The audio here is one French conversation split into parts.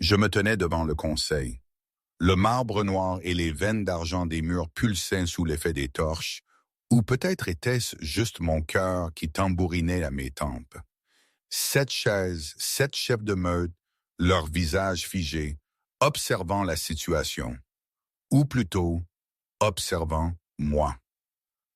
Je me tenais devant le conseil. Le marbre noir et les veines d'argent des murs pulsaient sous l'effet des torches, ou peut-être était-ce juste mon cœur qui tambourinait à mes tempes. 7 chaises, 7 chefs de meute, leurs visages figés, observant la situation, ou plutôt, observant moi.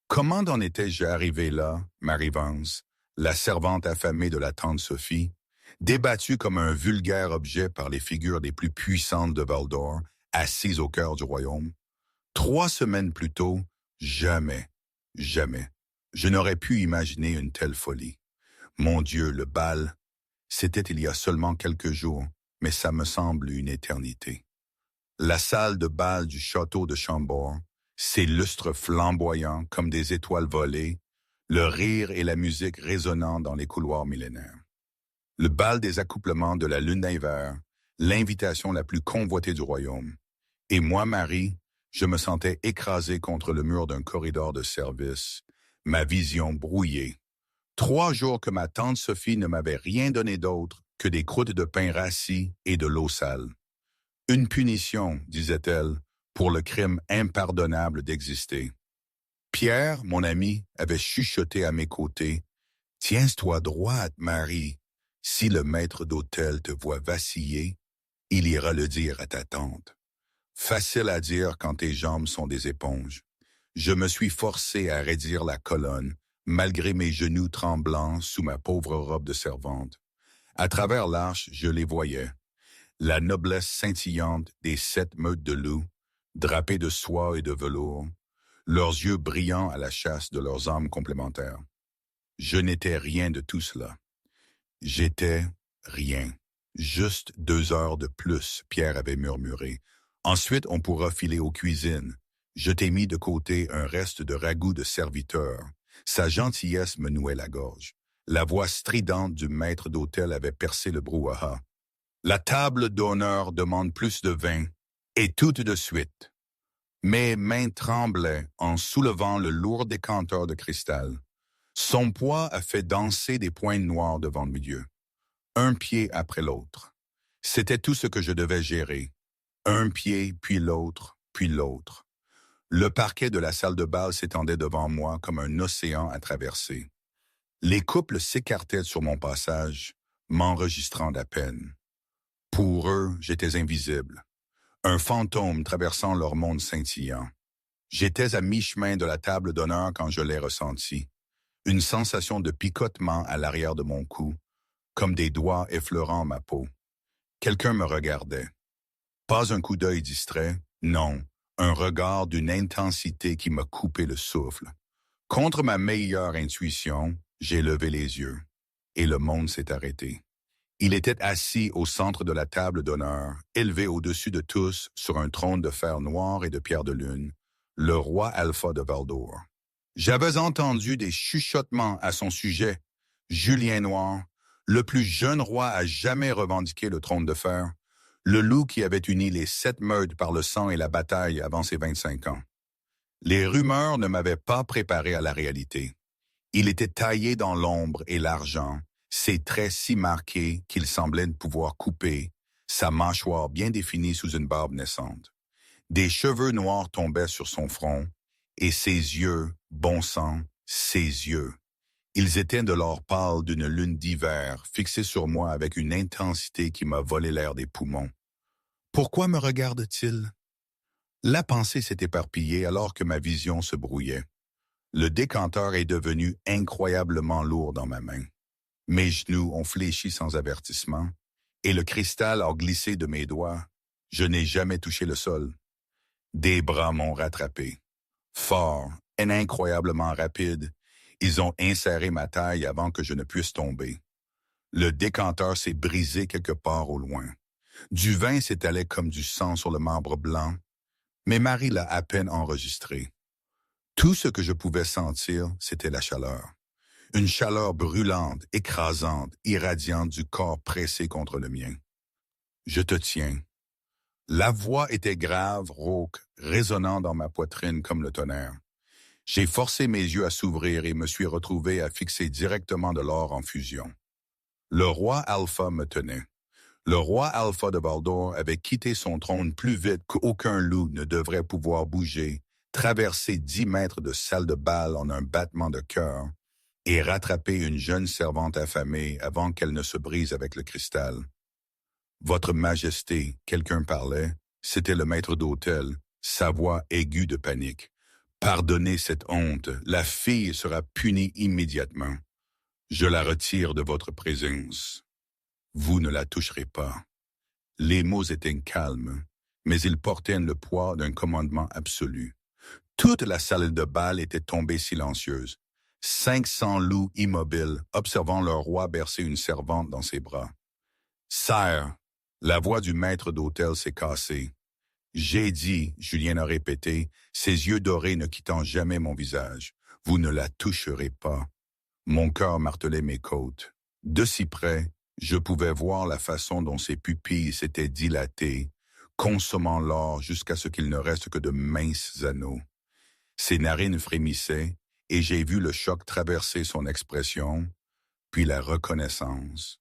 Comment en étais-je arrivé là, Mary Vance, la servante affamée de la tante Sophie, débattue comme un vulgaire objet par les figures les plus puissantes de Valdor, assise au cœur du royaume? 3 semaines plus tôt, jamais, jamais, je n'aurais pu imaginer une telle folie. Mon Dieu, le bal, c'était il y a seulement quelques jours, mais ça me semble une éternité. La salle de bal du château de Chambord, ses lustres flamboyants comme des étoiles volées, le rire et la musique résonnant dans les couloirs millénaires. Le bal des accouplements de la lune d'hiver, l'invitation la plus convoitée du royaume. Et moi, Marie, je me sentais écrasé contre le mur d'un corridor de service, ma vision brouillée. 3 jours que ma tante Sophie ne m'avait rien donné d'autre que des croûtes de pain rassis et de l'eau sale. Une punition, disait-elle, pour le crime impardonnable d'exister. Pierre, mon ami, avait chuchoté à mes côtés. « Tiens-toi droite, Marie. Si le maître d'hôtel te voit vaciller, il ira le dire à ta tante. » Facile à dire quand tes jambes sont des éponges. Je me suis forcé à raidir la colonne, malgré mes genoux tremblants sous ma pauvre robe de servante. À travers l'arche, je les voyais. La noblesse scintillante des 7 meutes de loups, drapés de soie et de velours, leurs yeux brillants à la chasse de leurs âmes complémentaires. Je n'étais rien de tout cela. J'étais rien. Juste 2 heures de plus, Pierre avait murmuré. Ensuite, on pourra filer aux cuisines. Je t'ai mis de côté un reste de ragoût de serviteur. Sa gentillesse me nouait la gorge. La voix stridente du maître d'hôtel avait percé le brouhaha. La table d'honneur demande plus de vin, et tout de suite. Mes mains tremblaient en soulevant le lourd décanteur de cristal. Son poids a fait danser des pointes noires devant mes yeux. Un pied après l'autre. C'était tout ce que je devais gérer. Un pied, puis l'autre, puis l'autre. Le parquet de la salle de bal s'étendait devant moi comme un océan à traverser. Les couples s'écartaient sur mon passage, m'enregistrant d'à peine. Pour eux, j'étais invisible, un fantôme traversant leur monde scintillant. J'étais à mi-chemin de la table d'honneur quand je l'ai ressenti. Une sensation de picotement à l'arrière de mon cou, comme des doigts effleurant ma peau. Quelqu'un me regardait. Pas un coup d'œil distrait, non, un regard d'une intensité qui m'a coupé le souffle. Contre ma meilleure intuition, j'ai levé les yeux, et le monde s'est arrêté. Il était assis au centre de la table d'honneur, élevé au-dessus de tous sur un trône de fer noir et de pierre de lune, le roi Alpha de Valdor. J'avais entendu des chuchotements à son sujet. Julien Noir, le plus jeune roi à jamais revendiquer le trône de fer, le loup qui avait uni les 7 meutes par le sang et la bataille avant ses 25 ans. Les rumeurs ne m'avaient pas préparé à la réalité. Il était taillé dans l'ombre et l'argent, ses traits si marqués qu'il semblait ne pouvoir couper, sa mâchoire bien définie sous une barbe naissante. Des cheveux noirs tombaient sur son front, et ses yeux, bon sang, ses yeux. Ils étaient de l'or pâle d'une lune d'hiver, fixés sur moi avec une intensité qui m'a volé l'air des poumons. Pourquoi me regarde-t-il? La pensée s'est éparpillée alors que ma vision se brouillait. Le décanteur est devenu incroyablement lourd dans ma main. Mes genoux ont fléchi sans avertissement, et le cristal a glissé de mes doigts. Je n'ai jamais touché le sol. Des bras m'ont rattrapé. Forts et incroyablement rapides, ils ont inséré ma taille avant que je ne puisse tomber. Le décanteur s'est brisé quelque part au loin. Du vin s'étalait comme du sang sur le marbre blanc, mais Marie l'a à peine enregistré. Tout ce que je pouvais sentir, c'était la chaleur. Une chaleur brûlante, écrasante, irradiante du corps pressé contre le mien. Je te tiens. La voix était grave, rauque, résonnant dans ma poitrine comme le tonnerre. J'ai forcé mes yeux à s'ouvrir et me suis retrouvé à fixer directement de l'or en fusion. Le roi Alpha me tenait. Le roi Alpha de Baldor avait quitté son trône plus vite qu'aucun loup ne devrait pouvoir bouger, traverser 10 mètres de salle de bal en un battement de cœur et rattraper une jeune servante affamée avant qu'elle ne se brise avec le cristal. Votre Majesté, quelqu'un parlait, c'était le maître d'hôtel, sa voix aiguë de panique. Pardonnez cette honte, la fille sera punie immédiatement. Je la retire de votre présence. Vous ne la toucherez pas. Les mots étaient calmes, mais ils portaient le poids d'un commandement absolu. Toute la salle de bal était tombée silencieuse. 500 loups immobiles, observant leur roi bercer une servante dans ses bras. Sire, la voix du maître d'hôtel s'est cassée. J'ai dit, Julien a répété, ses yeux dorés ne quittant jamais mon visage. Vous ne la toucherez pas. Mon cœur martelait mes côtes. De si près, je pouvais voir la façon dont ses pupilles s'étaient dilatées, consommant l'or jusqu'à ce qu'il ne reste que de minces anneaux. Ses narines frémissaient, et j'ai vu le choc traverser son expression, puis la reconnaissance,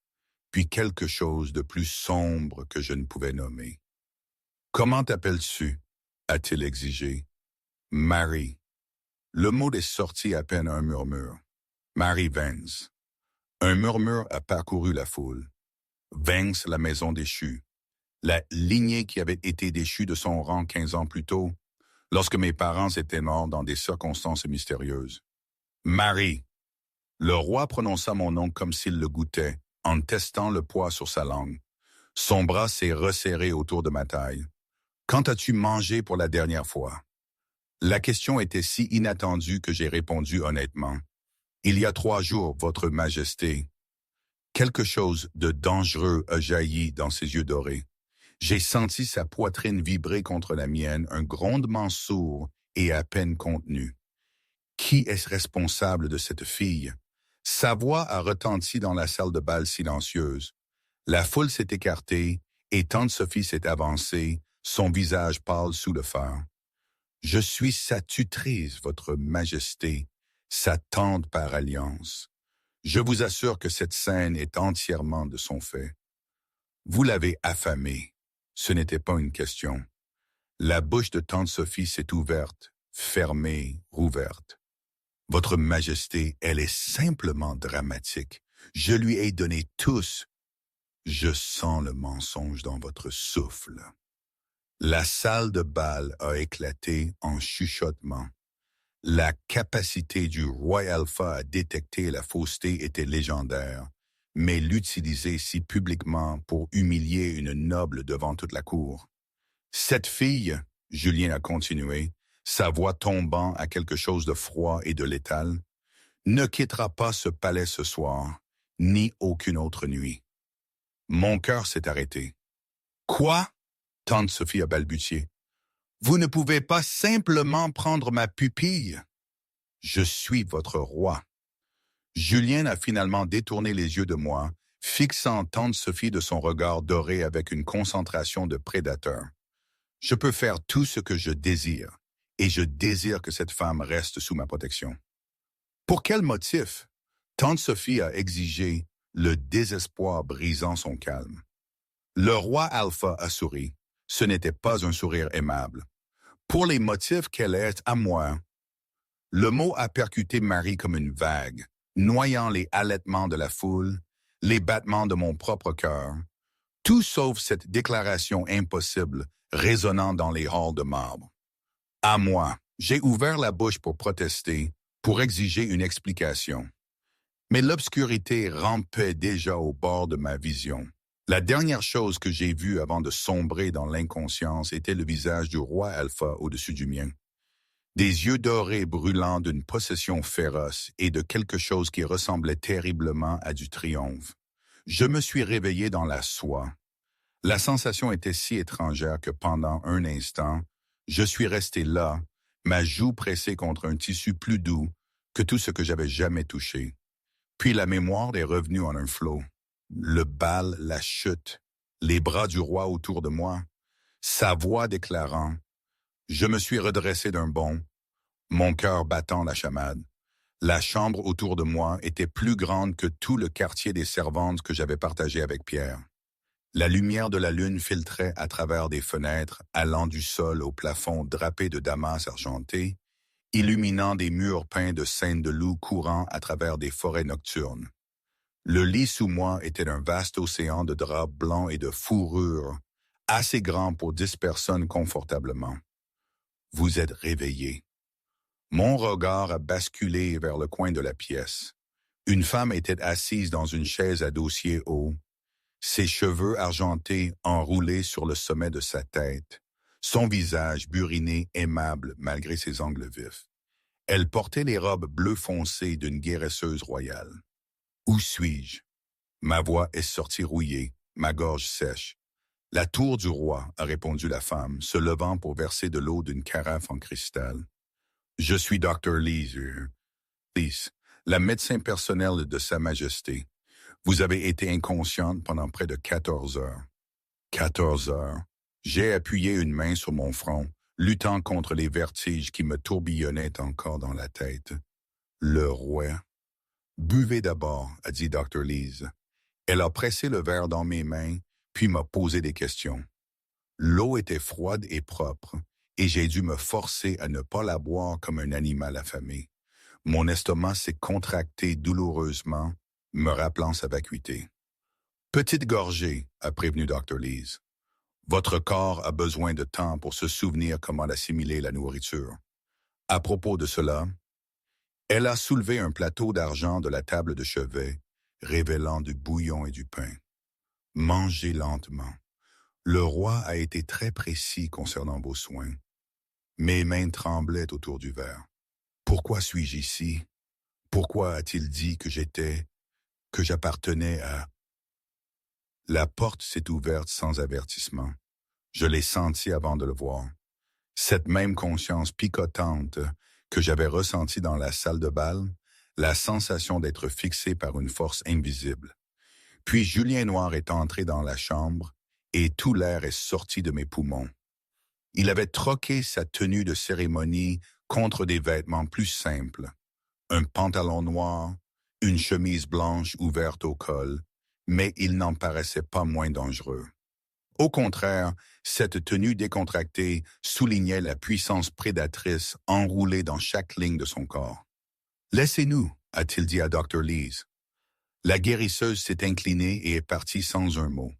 puis quelque chose de plus sombre que je ne pouvais nommer. « Comment t'appelles-tu » a-t-il exigé. « Mary. » Le mot est sorti à peine un murmure. « Mary Vance. » Un murmure a parcouru la foule. Vance, la maison déchue. La lignée qui avait été déchue de son rang 15 ans plus tôt, lorsque mes parents étaient morts dans des circonstances mystérieuses. « Mary. » Le roi prononça mon nom comme s'il le goûtait, en testant le poids sur sa langue. Son bras s'est resserré autour de ma taille. « Quand as-tu mangé pour la dernière fois ?» La question était si inattendue que j'ai répondu honnêtement. « Il y a 3 jours, Votre Majesté. » Quelque chose de dangereux a jailli dans ses yeux dorés. J'ai senti sa poitrine vibrer contre la mienne, un grondement sourd et à peine contenu. Qui est responsable de cette fille? Sa voix a retenti dans la salle de bal silencieuse. La foule s'est écartée et tante Sophie s'est avancée, son visage pâle sous le fard. « Je suis sa tutrice, Votre Majesté, sa tante par alliance. Je vous assure que cette scène est entièrement de son fait. Vous l'avez affamée. Ce n'était pas une question. La bouche de tante Sophie s'est ouverte, fermée, rouverte. Votre Majesté, elle est simplement dramatique. Je lui ai donné tous. Je sens le mensonge dans votre souffle. » La salle de bal a éclaté en chuchotement. La capacité du roi Alpha à détecter la fausseté était légendaire, mais l'utiliser si publiquement pour humilier une noble devant toute la cour. Cette fille, Julien a continué, sa voix tombant à quelque chose de froid et de létal, ne quittera pas ce palais ce soir, ni aucune autre nuit. Mon cœur s'est arrêté. « Quoi ?» tante Sophie a balbutié. « Vous ne pouvez pas simplement prendre ma pupille. Je suis votre roi. » Julien a finalement détourné les yeux de moi, fixant tante Sophie de son regard doré avec une concentration de prédateur. Je peux faire tout ce que je désire, et je désire que cette femme reste sous ma protection. Pour quel motif? Tante Sophie a exigé, le désespoir brisant son calme. Le roi Alpha a souri. Ce n'était pas un sourire aimable. Pour les motifs qu'elle est à moi, le mot a percuté Marie comme une vague, noyant les halètements de la foule, les battements de mon propre cœur, tout sauf cette déclaration impossible résonnant dans les halls de marbre. À moi, j'ai ouvert la bouche pour protester, pour exiger une explication. Mais l'obscurité rampait déjà au bord de ma vision. La dernière chose que j'ai vue avant de sombrer dans l'inconscience était le visage du roi Alpha au-dessus du mien. Des yeux dorés brûlants d'une possession féroce et de quelque chose qui ressemblait terriblement à du triomphe. Je me suis réveillé dans la soie. La sensation était si étrangère que pendant un instant, je suis resté là, ma joue pressée contre un tissu plus doux que tout ce que j'avais jamais touché. Puis la mémoire est revenue en un flot. Le bal, la chute, les bras du roi autour de moi, sa voix déclarant. Je me suis redressé d'un bond, mon cœur battant la chamade. La chambre autour de moi était plus grande que tout le quartier des servantes que j'avais partagé avec Pierre. La lumière de la lune filtrait à travers des fenêtres, allant du sol au plafond drapé de damas argenté, illuminant des murs peints de scènes de loups courant à travers des forêts nocturnes. Le lit sous moi était un vaste océan de draps blancs et de fourrure, assez grand pour 10 personnes confortablement. Vous êtes réveillé. Mon regard a basculé vers le coin de la pièce. Une femme était assise dans une chaise à dossier haut, ses cheveux argentés enroulés sur le sommet de sa tête, son visage buriné aimable malgré ses angles vifs. Elle portait les robes bleu foncé d'une guéresseuse royale. Où suis-je? Ma voix est sortie rouillée, ma gorge sèche. La tour du roi, a répondu la femme, se levant pour verser de l'eau d'une carafe en cristal. Je suis Dr. Lees, la médecin personnelle de Sa Majesté. Vous avez été inconsciente pendant près de 14 heures. 14 heures. J'ai appuyé une main sur mon front, luttant contre les vertiges qui me tourbillonnaient encore dans la tête. Le roi. Buvez d'abord, a dit Dr. Lees. Elle a pressé le verre dans mes mains, puis m'a posé des questions. L'eau était froide et propre, et j'ai dû me forcer à ne pas la boire comme un animal affamé. Mon estomac s'est contracté douloureusement, me rappelant sa vacuité. Petite gorgée, a prévenu Dr. Lees. Votre corps a besoin de temps pour se souvenir comment assimiler la nourriture. À propos de cela, elle a soulevé un plateau d'argent de la table de chevet, révélant du bouillon et du pain. Mangez lentement. Le roi a été très précis concernant vos soins. Mes mains tremblaient autour du verre. Pourquoi suis-je ici? Pourquoi a-t-il dit que j'appartenais à... La porte s'est ouverte sans avertissement. Je l'ai senti avant de le voir. Cette même conscience picotante que j'avais ressentie dans la salle de bal, la sensation d'être fixé par une force invisible. Puis Julien Noir est entré dans la chambre et tout l'air est sorti de mes poumons. Il avait troqué sa tenue de cérémonie contre des vêtements plus simples. Un pantalon noir, une chemise blanche ouverte au col, mais il n'en paraissait pas moins dangereux. Au contraire, cette tenue décontractée soulignait la puissance prédatrice enroulée dans chaque ligne de son corps. « Laissez-nous », a-t-il dit à Dr. Lees. La guérisseuse s'est inclinée et est partie sans un mot.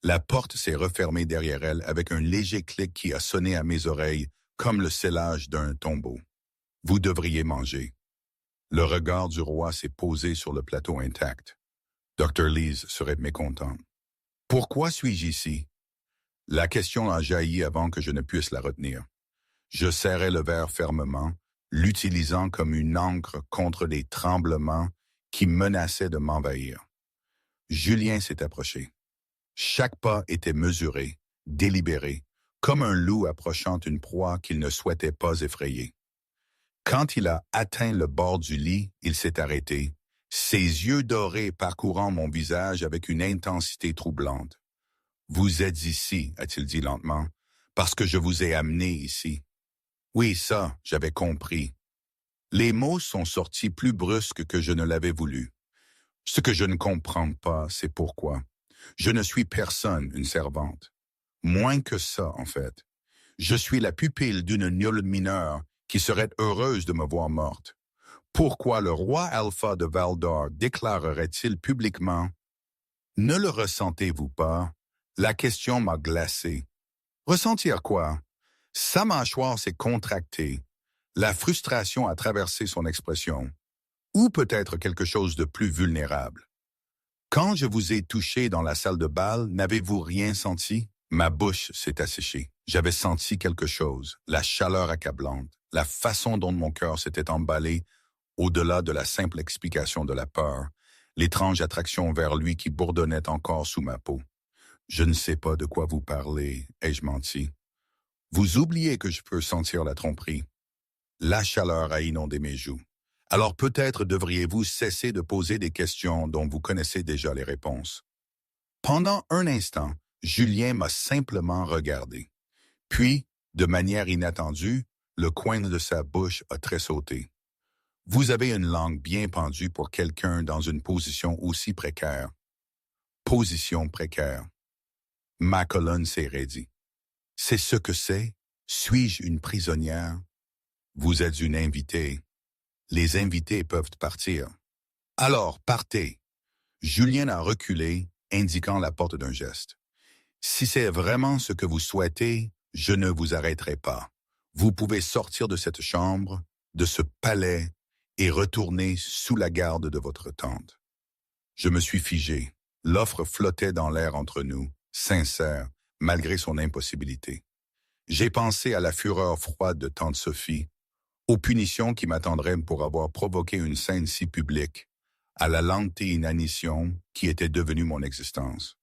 La porte s'est refermée derrière elle avec un léger clic qui a sonné à mes oreilles comme le scellage d'un tombeau. « Vous devriez manger. » Le regard du roi s'est posé sur le plateau intact. Dr. Lees serait mécontent. « Pourquoi suis-je ici? » La question a jailli avant que je ne puisse la retenir. Je serrai le verre fermement, l'utilisant comme une ancre contre les tremblements qui menaçaient de m'envahir. Julien s'est approché. Chaque pas était mesuré, délibéré, comme un loup approchant une proie qu'il ne souhaitait pas effrayer. Quand il a atteint le bord du lit, il s'est arrêté, ses yeux dorés parcourant mon visage avec une intensité troublante. « Vous êtes ici, a-t-il dit lentement, parce que je vous ai amené ici. » Oui, ça, j'avais compris. Les mots sont sortis plus brusques que je ne l'avais voulu. Ce que je ne comprends pas, c'est pourquoi. Je ne suis personne, une servante. Moins que ça, en fait. Je suis la pupille d'une gnôle mineure qui serait heureuse de me voir morte. Pourquoi le roi Alpha de Valdor déclarerait-il publiquement « Ne le ressentez-vous pas? » La question m'a glacé. Ressentir quoi? Sa mâchoire s'est contractée. La frustration a traversé son expression. Ou peut-être quelque chose de plus vulnérable. Quand je vous ai touché dans la salle de bal, n'avez-vous rien senti? Ma bouche s'est asséchée. J'avais senti quelque chose, la chaleur accablante, la façon dont mon cœur s'était emballé, au-delà de la simple explication de la peur, l'étrange attraction vers lui qui bourdonnait encore sous ma peau. Je ne sais pas de quoi vous parlez, ai-je menti. Vous oubliez que je peux sentir la tromperie. La chaleur a inondé mes joues. Alors peut-être devriez-vous cesser de poser des questions dont vous connaissez déjà les réponses. Pendant un instant, Julien m'a simplement regardé. Puis, de manière inattendue, le coin de sa bouche a tressauté. Vous avez une langue bien pendue pour quelqu'un dans une position aussi précaire. Position précaire. Ma colonne s'est raidie. C'est ce que c'est? Suis-je une prisonnière? Vous êtes une invitée. Les invités peuvent partir. Alors, partez. Julien a reculé, indiquant la porte d'un geste. Si c'est vraiment ce que vous souhaitez, je ne vous arrêterai pas. Vous pouvez sortir de cette chambre, de ce palais, et retourner sous la garde de votre tante. Je me suis figé. L'offre flottait dans l'air entre nous, sincère, malgré son impossibilité. J'ai pensé à la fureur froide de tante Sophie, aux punitions qui m'attendraient pour avoir provoqué une scène si publique, à la lente inanition qui était devenue mon existence.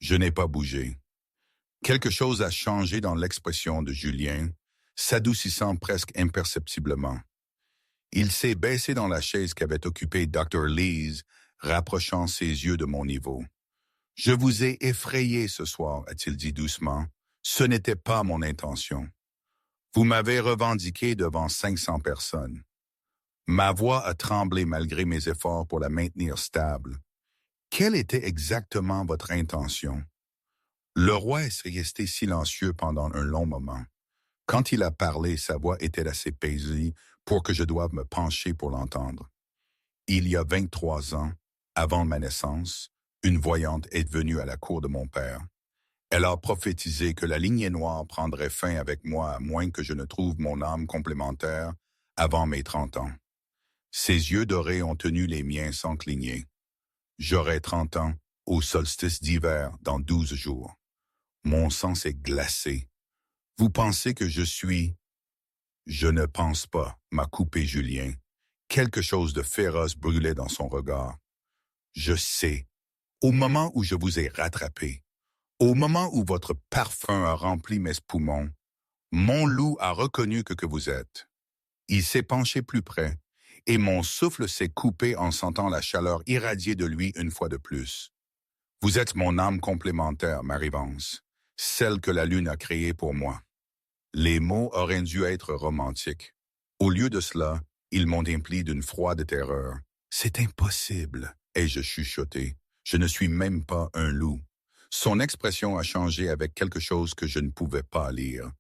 Je n'ai pas bougé. Quelque chose a changé dans l'expression de Julien, s'adoucissant presque imperceptiblement. Il s'est baissé dans la chaise qu'avait occupée Dr. Lees, rapprochant ses yeux de mon niveau. « Je vous ai effrayé ce soir, a-t-il dit doucement. Ce n'était pas mon intention. Vous m'avez revendiqué devant 500 personnes. Ma voix a tremblé malgré mes efforts pour la maintenir stable. Quelle était exactement votre intention? » Le roi est resté silencieux pendant un long moment. Quand il a parlé, sa voix était assez paisible pour que je doive me pencher pour l'entendre. Il y a 23 ans, avant ma naissance, une voyante est venue à la cour de mon père. Elle a prophétisé que la lignée noire prendrait fin avec moi à moins que je ne trouve mon âme complémentaire avant mes 30 ans. Ses yeux dorés ont tenu les miens sans cligner. J'aurai 30 ans au solstice d'hiver dans 12 jours. Mon sang s'est glacé. Vous pensez que je suis... Je ne pense pas, m'a coupé Julien. Quelque chose de féroce brûlait dans son regard. Je sais. Au moment où je vous ai rattrapé, au moment où votre parfum a rempli mes poumons, mon loup a reconnu que vous êtes. Il s'est penché plus près, et mon souffle s'est coupé en sentant la chaleur irradier de lui une fois de plus. Vous êtes mon âme complémentaire, Marivance, celle que la lune a créée pour moi. Les mots auraient dû être romantiques. Au lieu de cela, ils m'ont empli d'une froide terreur. C'est impossible, ai-je chuchoté. Je ne suis même pas un loup. Son expression a changé avec quelque chose que je ne pouvais pas lire.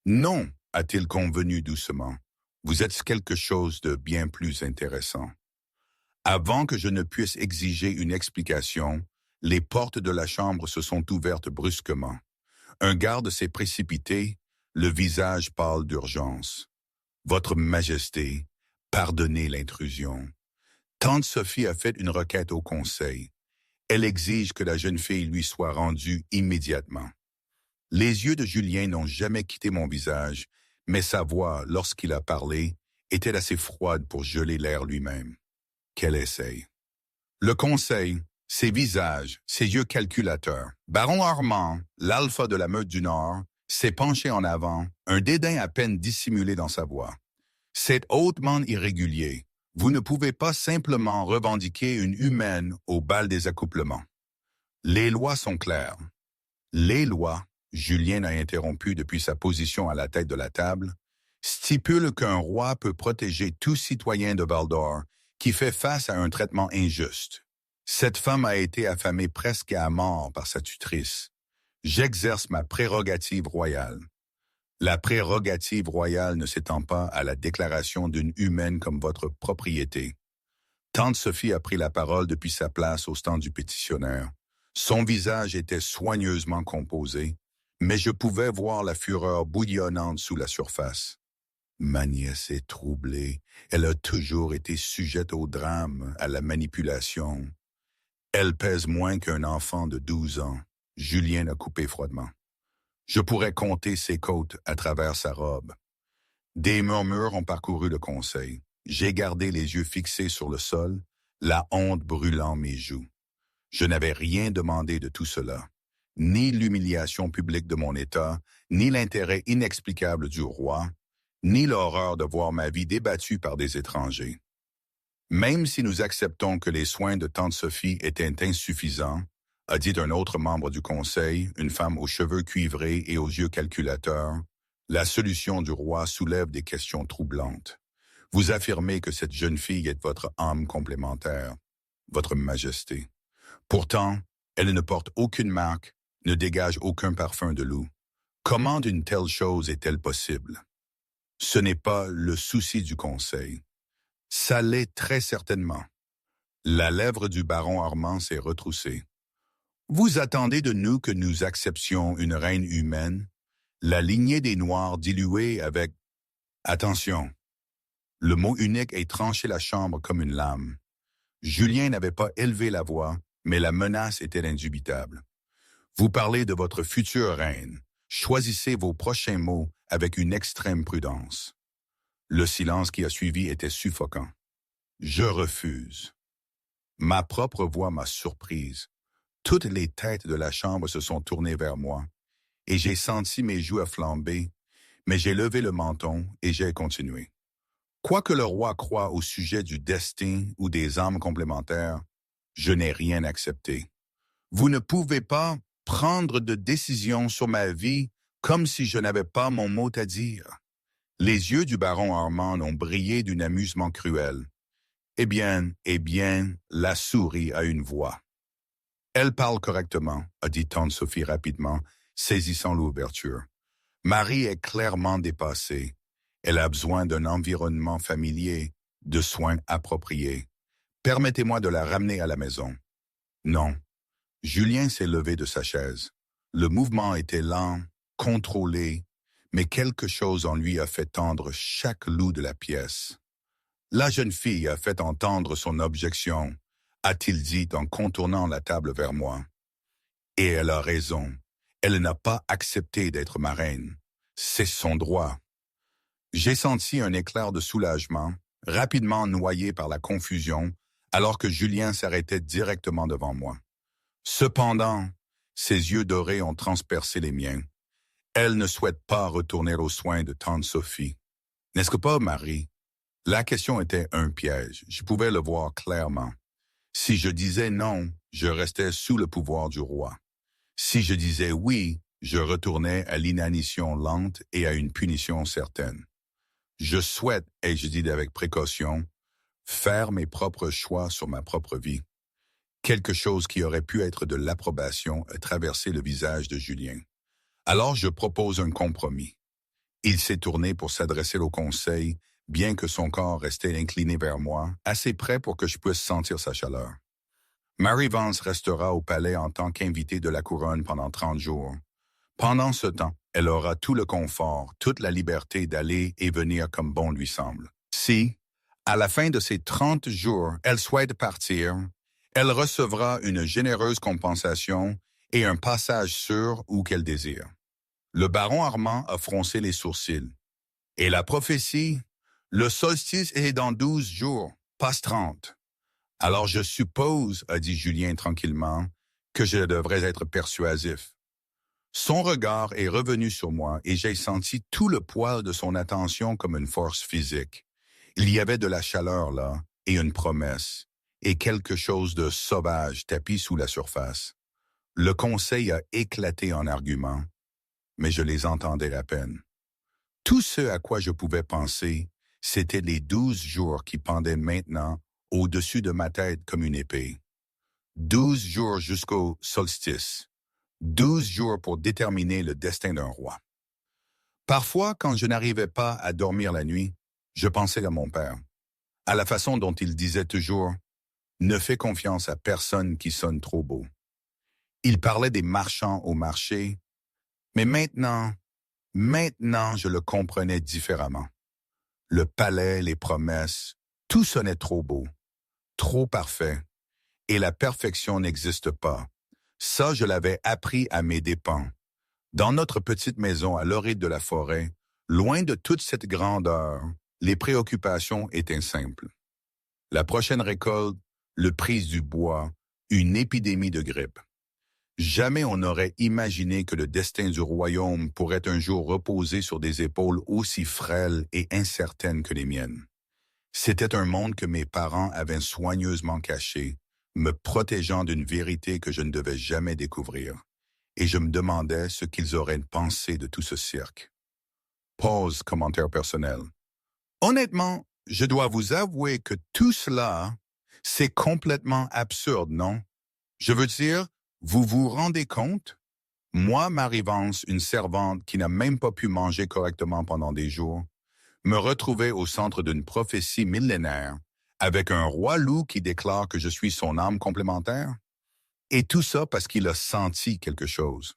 Non, a-t-il convenu doucement. Vous êtes quelque chose de bien plus intéressant. Avant que je ne puisse exiger une explication, les portes de la chambre se sont ouvertes brusquement. Un garde s'est précipité, le visage pâle d'urgence. Votre Majesté, pardonnez l'intrusion. Tante Sophie a fait une requête au conseil. Elle exige que la jeune fille lui soit rendue immédiatement. Les yeux de Julien n'ont jamais quitté mon visage, mais sa voix, lorsqu'il a parlé, était assez froide pour geler l'air lui-même. Quel essai! Le conseil, ses visages, ses yeux calculateurs. Baron Armand, l'alpha de la meute du Nord, s'est penché en avant, un dédain à peine dissimulé dans sa voix. C'est hautement irrégulier. Vous ne pouvez pas simplement revendiquer une humaine au bal des accouplements. Les lois sont claires. Les lois, Julien a interrompu depuis sa position à la tête de la table, stipulent qu'un roi peut protéger tout citoyen de Val-d'Or qui fait face à un traitement injuste. Cette femme a été affamée presque à mort par sa tutrice. J'exerce ma prérogative royale. La prérogative royale ne s'étend pas à la déclaration d'une humaine comme votre propriété. Tante Sophie a pris la parole depuis sa place au stand du pétitionnaire. Son visage était soigneusement composé, mais je pouvais voir la fureur bouillonnante sous la surface. Ma nièce est troublée. Elle a toujours été sujette au drame, à la manipulation. Elle pèse moins qu'un enfant de 12 ans. Julien a coupé froidement. Je pourrais compter ses côtes à travers sa robe. Des murmures ont parcouru le conseil. J'ai gardé les yeux fixés sur le sol, la honte brûlant mes joues. Je n'avais rien demandé de tout cela. Ni l'humiliation publique de mon état, ni l'intérêt inexplicable du roi, ni l'horreur de voir ma vie débattue par des étrangers. Même si nous acceptons que les soins de tante Sophie étaient insuffisants, a dit un autre membre du conseil, une femme aux cheveux cuivrés et aux yeux calculateurs, la solution du roi soulève des questions troublantes. Vous affirmez que cette jeune fille est votre âme complémentaire, votre majesté. Pourtant, elle ne porte aucune marque, ne dégage aucun parfum de loup. Comment une telle chose est-elle possible? Ce n'est pas le souci du conseil. Ça l'est très certainement. La lèvre du baron Armand s'est retroussée. Vous attendez de nous que nous acceptions une reine humaine, la lignée des Noirs diluée avec... Attention, le mot unique ait tranché la chambre comme une lame. Julien n'avait pas élevé la voix, mais la menace était indubitable. Vous parlez de votre future reine. Choisissez vos prochains mots avec une extrême prudence. Le silence qui a suivi était suffocant. Je refuse. Ma propre voix m'a surprise. Toutes les têtes de la chambre se sont tournées vers moi, et j'ai senti mes joues flamber, mais j'ai levé le menton et j'ai continué. Quoi que le roi croie au sujet du destin ou des âmes complémentaires, je n'ai rien accepté. Vous ne pouvez pas prendre de décision sur ma vie comme si je n'avais pas mon mot à dire. Les yeux du baron Armand ont brillé d'un amusement cruel. Eh bien, la souris a une voix. Elle parle correctement, a dit tante Sophie rapidement, saisissant l'ouverture. Marie est clairement dépassée. Elle a besoin d'un environnement familier, de soins appropriés. Permettez-moi de la ramener à la maison. Non. Julien s'est levé de sa chaise. Le mouvement était lent, contrôlé, mais quelque chose en lui a fait tendre chaque loup de la pièce. La jeune fille a fait entendre son objection, a-t-il dit en contournant la table vers moi. Et elle a raison. Elle n'a pas accepté d'être ma reine. C'est son droit. J'ai senti un éclair de soulagement, rapidement noyé par la confusion, alors que Julien s'arrêtait directement devant moi. Cependant, ses yeux dorés ont transpercé les miens. Elle ne souhaite pas retourner aux soins de tante Sophie. N'est-ce que pas, Marie? La question était un piège. Je pouvais le voir clairement. Si je disais non, je restais sous le pouvoir du roi. Si je disais oui, je retournais à l'inanition lente et à une punition certaine. Je souhaite, et je dis avec précaution, faire mes propres choix sur ma propre vie. Quelque chose qui aurait pu être de l'approbation a traversé le visage de Julien. Alors je propose un compromis. Il s'est tourné pour s'adresser au conseil, bien que son corps restait incliné vers moi, assez près pour que je puisse sentir sa chaleur. Mary Vance restera au palais en tant qu'invitée de la couronne pendant 30 jours. Pendant ce temps, elle aura tout le confort, toute la liberté d'aller et venir comme bon lui semble. Si, à la fin de ces 30 jours, elle souhaite partir, elle recevra une généreuse compensation et un passage sûr où qu'elle désire. Le baron Armand a froncé les sourcils. Et la prophétie? Le solstice est dans 12 jours, passe 30. Alors je suppose, a dit Julien tranquillement, que je devrais être persuasif. Son regard est revenu sur moi et j'ai senti tout le poids de son attention comme une force physique. Il y avait de la chaleur là, et une promesse, et quelque chose de sauvage tapis sous la surface. Le conseil a éclaté en arguments, mais je les entendais à peine. Tout ce à quoi je pouvais penser, c'était les 12 jours qui pendaient maintenant au-dessus de ma tête comme une épée. 12 jours jusqu'au solstice. 12 jours pour déterminer le destin d'un roi. Parfois, quand je n'arrivais pas à dormir la nuit, je pensais à mon père, à la façon dont il disait toujours « Ne fais confiance à personne qui sonne trop beau ». Il parlait des marchands au marché, mais maintenant, je le comprenais différemment. Le palais, les promesses, tout sonnait trop beau, trop parfait, et la perfection n'existe pas. Ça, je l'avais appris à mes dépens. Dans notre petite maison à l'orée de la forêt, loin de toute cette grandeur, les préoccupations étaient simples. La prochaine récolte, le prix du bois, une épidémie de grippe. Jamais on n'aurait imaginé que le destin du royaume pourrait un jour reposer sur des épaules aussi frêles et incertaines que les miennes. C'était un monde que mes parents avaient soigneusement caché, me protégeant d'une vérité que je ne devais jamais découvrir. Et je me demandais ce qu'ils auraient pensé de tout ce cirque. Pause, commentaire personnel. Honnêtement, je dois vous avouer que tout cela, c'est complètement absurde, non? Je veux dire, vous vous rendez compte? Moi, Marie-Vance, une servante qui n'a même pas pu manger correctement pendant des jours, me retrouver au centre d'une prophétie millénaire avec un roi loup qui déclare que je suis son âme complémentaire? Et tout ça parce qu'il a senti quelque chose.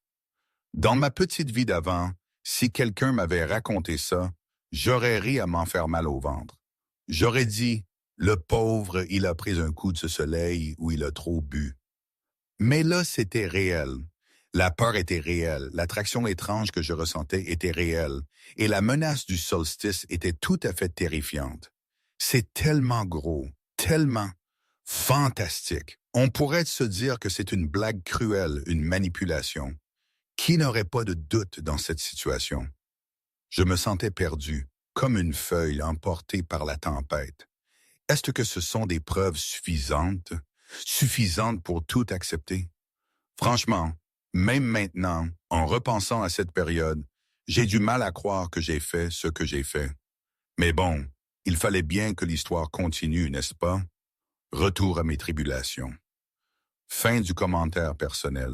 Dans ma petite vie d'avant, si quelqu'un m'avait raconté ça, j'aurais ri à m'en faire mal au ventre. J'aurais dit, le pauvre, il a pris un coup de ce soleil ou il a trop bu. Mais là, c'était réel. La peur était réelle, l'attraction étrange que je ressentais était réelle, et la menace du solstice était tout à fait terrifiante. C'est tellement gros, tellement fantastique. On pourrait se dire que c'est une blague cruelle, une manipulation. Qui n'aurait pas de doute dans cette situation? Je me sentais perdu, comme une feuille emportée par la tempête. Est-ce que ce sont des preuves suffisantes pour tout accepter? Franchement, même maintenant, en repensant à cette période, j'ai du mal à croire que j'ai fait ce que j'ai fait. Mais bon, il fallait bien que l'histoire continue, n'est-ce pas? Retour à mes tribulations. Fin du commentaire personnel.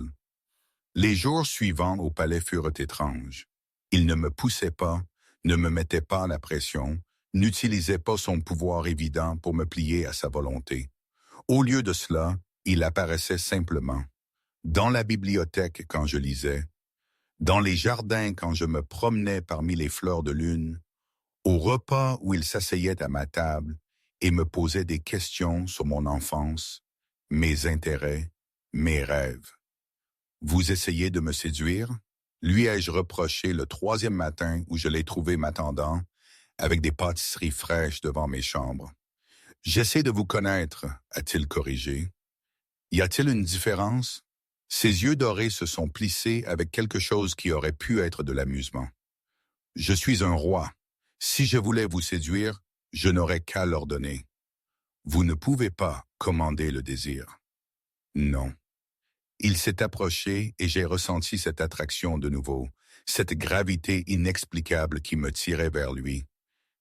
Les jours suivants au palais furent étranges. Il ne me poussait pas, ne me mettait pas la pression, n'utilisait pas son pouvoir évident pour me plier à sa volonté. Au lieu de cela, il apparaissait simplement. Dans la bibliothèque quand je lisais, dans les jardins quand je me promenais parmi les fleurs de lune, au repas où il s'asseyait à ma table et me posait des questions sur mon enfance, mes intérêts, mes rêves. Vous essayez de me séduire? Lui ai-je reproché le troisième matin où je l'ai trouvé m'attendant, avec des pâtisseries fraîches devant mes chambres. J'essaie de vous connaître, a-t-il corrigé. Y a-t-il une différence? Ses yeux dorés se sont plissés avec quelque chose qui aurait pu être de l'amusement. Je suis un roi. Si je voulais vous séduire, je n'aurais qu'à l'ordonner. Vous ne pouvez pas commander le désir. Non. Il s'est approché et j'ai ressenti cette attraction de nouveau, cette gravité inexplicable qui me tirait vers lui.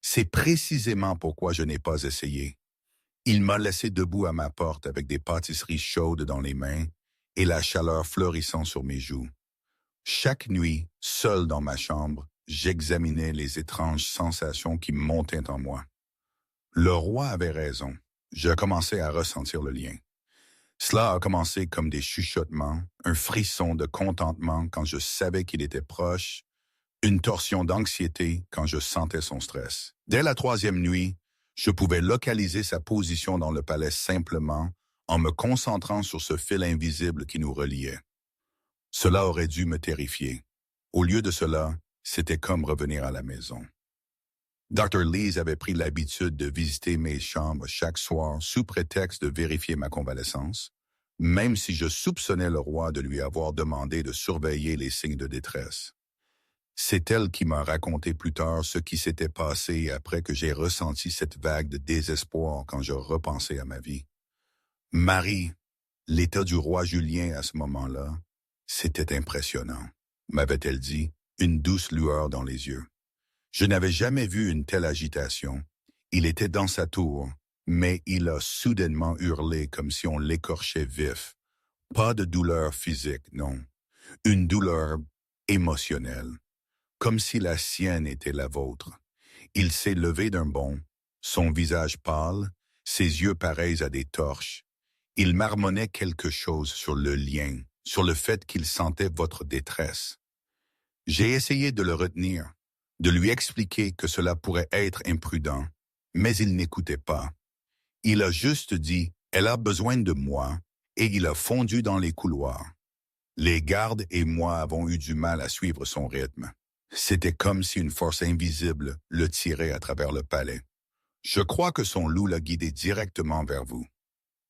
C'est précisément pourquoi je n'ai pas essayé. Il m'a laissé debout à ma porte avec des pâtisseries chaudes dans les mains et la chaleur fleurissant sur mes joues. Chaque nuit, seul dans ma chambre, j'examinais les étranges sensations qui montaient en moi. Le roi avait raison. Je commençais à ressentir le lien. Cela a commencé comme des chuchotements, un frisson de contentement quand je savais qu'il était proche, une torsion d'anxiété quand je sentais son stress. Dès la troisième nuit, je pouvais localiser sa position dans le palais simplement en me concentrant sur ce fil invisible qui nous reliait. Cela aurait dû me terrifier. Au lieu de cela, c'était comme revenir à la maison. Dr. Lees avait pris l'habitude de visiter mes chambres chaque soir sous prétexte de vérifier ma convalescence, même si je soupçonnais le roi de lui avoir demandé de surveiller les signes de détresse. C'est elle qui m'a raconté plus tard ce qui s'était passé après que j'ai ressenti cette vague de désespoir quand je repensais à ma vie. Marie, l'état du roi Julien à ce moment-là, c'était impressionnant, m'avait-elle dit, une douce lueur dans les yeux. Je n'avais jamais vu une telle agitation. Il était dans sa tour, mais il a soudainement hurlé comme si on l'écorchait vif. Pas de douleur physique, non. Une douleur émotionnelle, comme si la sienne était la vôtre. Il s'est levé d'un bond, son visage pâle, ses yeux pareils à des torches. Il marmonnait quelque chose sur le lien, sur le fait qu'il sentait votre détresse. J'ai essayé de le retenir, de lui expliquer que cela pourrait être imprudent, mais il n'écoutait pas. Il a juste dit « Elle a besoin de moi » et il a fondu dans les couloirs. Les gardes et moi avons eu du mal à suivre son rythme. C'était comme si une force invisible le tirait à travers le palais. Je crois que son loup l'a guidé directement vers vous.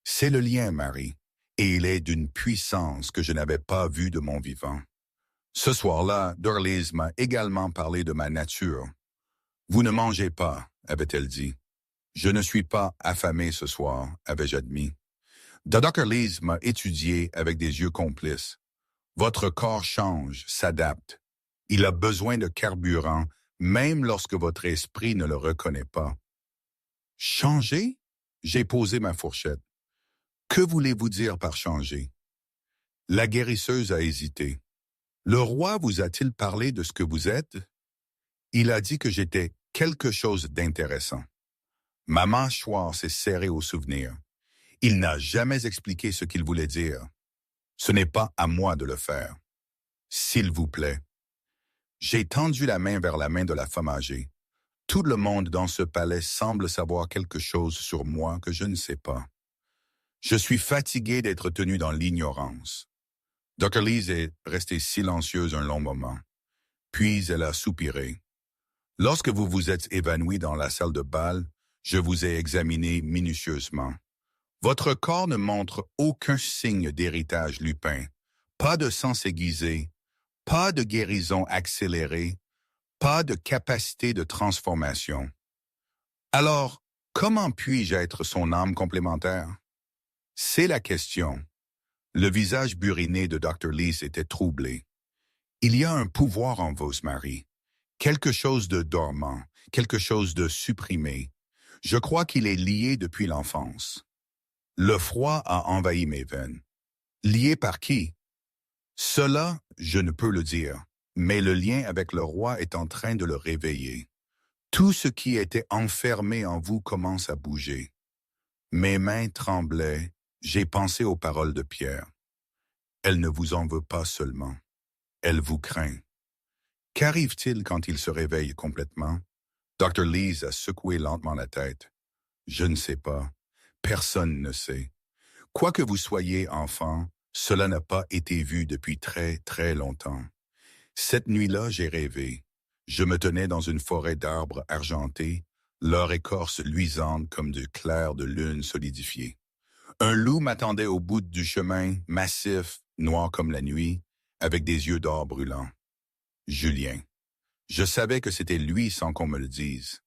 C'est le lien, Marie, et il est d'une puissance que je n'avais pas vue de mon vivant. Ce soir-là, Dorlees m'a également parlé de ma nature. « Vous ne mangez pas », avait-elle dit. « Je ne suis pas affamé ce soir », avais-je admis. Dr. Lees m'a étudié avec des yeux complices. « Votre corps change, s'adapte. Il a besoin de carburant, même lorsque votre esprit ne le reconnaît pas. » Changer? J'ai posé ma fourchette. Que voulez-vous dire par changer? La guérisseuse a hésité. Le roi vous a-t-il parlé de ce que vous êtes? Il a dit que j'étais quelque chose d'intéressant. Ma mâchoire s'est serrée au souvenir. Il n'a jamais expliqué ce qu'il voulait dire. Ce n'est pas à moi de le faire. S'il vous plaît. J'ai tendu la main vers la main de la femme âgée. Tout le monde dans ce palais semble savoir quelque chose sur moi que je ne sais pas. Je suis fatigué d'être tenu dans l'ignorance. Dr. Lees est restée silencieuse un long moment. Puis elle a soupiré. Lorsque vous vous êtes évanoui dans la salle de bal, je vous ai examiné minutieusement. Votre corps ne montre aucun signe d'héritage lupin, pas de sens aiguisé, pas de guérison accélérée, pas de capacité de transformation. Alors, comment puis-je être son âme complémentaire? C'est la question. Le visage buriné de Dr. Lees était troublé. Il y a un pouvoir en vous, Marie. Quelque chose de dormant, quelque chose de supprimé. Je crois qu'il est lié depuis l'enfance. Le froid a envahi mes veines. Lié par qui? Cela, je ne peux le dire, mais le lien avec le roi est en train de le réveiller. Tout ce qui était enfermé en vous commence à bouger. Mes mains tremblaient, j'ai pensé aux paroles de Pierre. Elle ne vous en veut pas seulement, elle vous craint. Qu'arrive-t-il quand il se réveille complètement? Dr. Lees a secoué lentement la tête. Je ne sais pas. Personne ne sait. Quoi que vous soyez enfant, cela n'a pas été vu depuis très, très longtemps. Cette nuit-là, j'ai rêvé. Je me tenais dans une forêt d'arbres argentés, leur écorce luisante comme du clair de lune solidifié. Un loup m'attendait au bout du chemin, massif, noir comme la nuit, avec des yeux d'or brûlants. Julien. Je savais que c'était lui sans qu'on me le dise.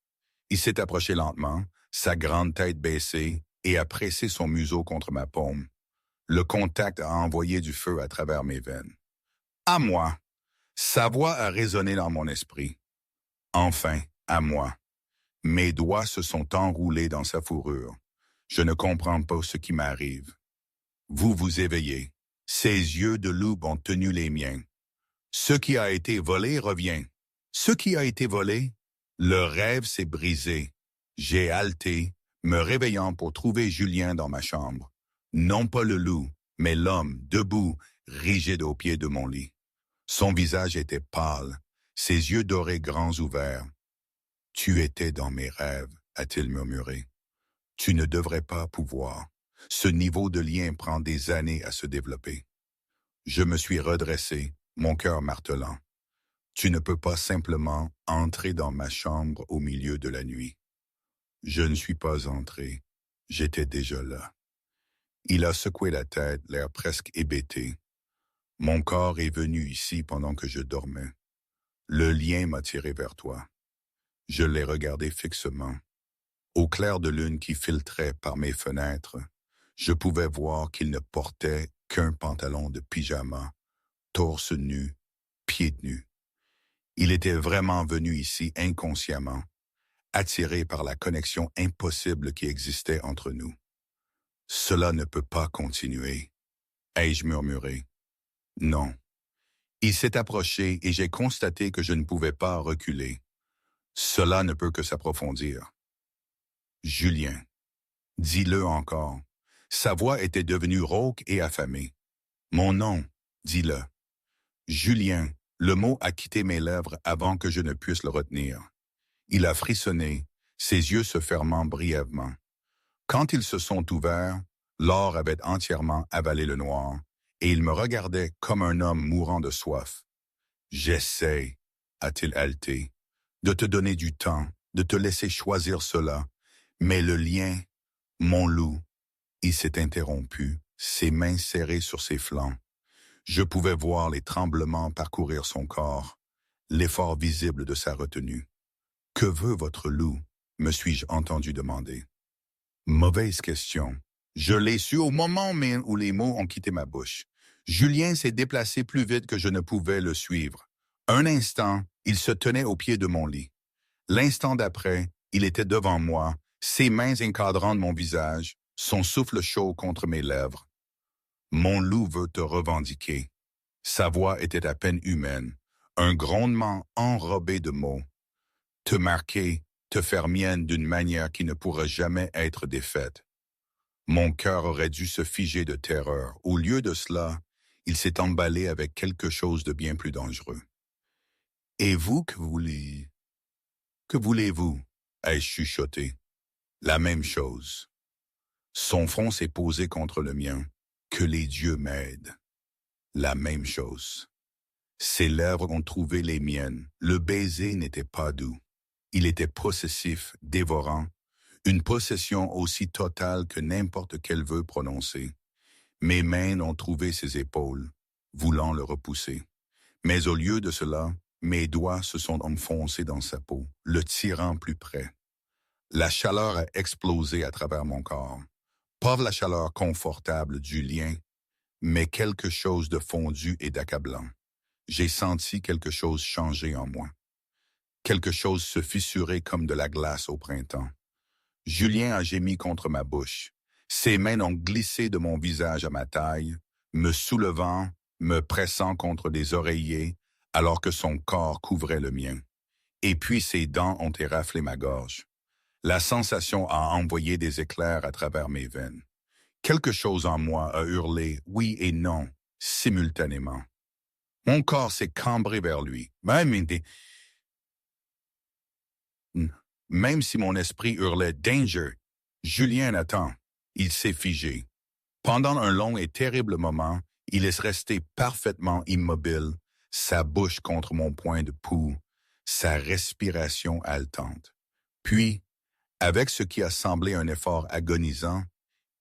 Il s'est approché lentement, sa grande tête baissée, et a pressé son museau contre ma paume. Le contact a envoyé du feu à travers mes veines. À moi! Sa voix a résonné dans mon esprit. Enfin, à moi. Mes doigts se sont enroulés dans sa fourrure. Je ne comprends pas ce qui m'arrive. Vous vous éveillez. Ses yeux de loup ont tenu les miens. Ce qui a été volé revient. Ce qui a été volé, le rêve s'est brisé. J'ai haleté, me réveillant pour trouver Julien dans ma chambre. Non pas le loup, mais l'homme, debout, rigide au pied de mon lit. Son visage était pâle, ses yeux dorés grands ouverts. « Tu étais dans mes rêves », a-t-il murmuré. « Tu ne devrais pas pouvoir. Ce niveau de lien prend des années à se développer. » Je me suis redressé, mon cœur martelant. « Tu ne peux pas simplement entrer dans ma chambre au milieu de la nuit. » Je ne suis pas entré. J'étais déjà là. Il a secoué la tête, l'air presque hébété. Mon corps est venu ici pendant que je dormais. Le lien m'a tiré vers toi. Je l'ai regardé fixement. Au clair de lune qui filtrait par mes fenêtres, je pouvais voir qu'il ne portait qu'un pantalon de pyjama, torse nu, pieds nus. Il était vraiment venu ici inconsciemment, attiré par la connexion impossible qui existait entre nous. Cela ne peut pas continuer, ai-je murmuré. Non. Il s'est approché et j'ai constaté que je ne pouvais pas reculer. Cela ne peut que s'approfondir. Julien. Dis-le encore. Sa voix était devenue rauque et affamée. Mon nom, dis-le. Julien, le mot a quitté mes lèvres avant que je ne puisse le retenir. Il a frissonné, ses yeux se fermant brièvement. Quand ils se sont ouverts, l'or avait entièrement avalé le noir, et il me regardait comme un homme mourant de soif. « J'essaie, a-t-il haleté, de te donner du temps, de te laisser choisir cela, mais le lien, mon loup, il s'est interrompu, ses mains serrées sur ses flancs. Je pouvais voir les tremblements parcourir son corps, l'effort visible de sa retenue. « Que veut votre loup ?» me suis-je entendu demander. Mauvaise question. Je l'ai su au moment même où les mots ont quitté ma bouche. Julien s'est déplacé plus vite que je ne pouvais le suivre. Un instant, il se tenait au pied de mon lit. L'instant d'après, il était devant moi, ses mains encadrant mon visage, son souffle chaud contre mes lèvres. « Mon loup veut te revendiquer. » Sa voix était à peine humaine, un grondement enrobé de mots. Te marquer, te faire mienne d'une manière qui ne pourra jamais être défaite. Mon cœur aurait dû se figer de terreur. Au lieu de cela, il s'est emballé avec quelque chose de bien plus dangereux. Et vous, que voulez... Que voulez-vous? Ai-je chuchoté. La même chose. Son front s'est posé contre le mien. Que les dieux m'aident. La même chose. Ses lèvres ont trouvé les miennes. Le baiser n'était pas doux. Il était possessif, dévorant, une possession aussi totale que n'importe quel vœu prononcé. Mes mains ont trouvé ses épaules, voulant le repousser. Mais au lieu de cela, mes doigts se sont enfoncés dans sa peau, le tirant plus près. La chaleur a explosé à travers mon corps. Pas la chaleur confortable du lien, mais quelque chose de fondu et d'accablant. J'ai senti quelque chose changer en moi. Quelque chose se fissurer comme de la glace au printemps. Julien a gémi contre ma bouche. Ses mains ont glissé de mon visage à ma taille, me soulevant, me pressant contre des oreillers, alors que son corps couvrait le mien. Et puis ses dents ont éraflé ma gorge. La sensation a envoyé des éclairs à travers mes veines. Quelque chose en moi a hurlé oui et non, simultanément. Mon corps s'est cambré vers lui, même si mon esprit hurlait « Danger », Julien attend. Il s'est figé. Pendant un long et terrible moment, il est resté parfaitement immobile, sa bouche contre mon poing de pouls, sa respiration haletante. Puis, avec ce qui a semblé un effort agonisant,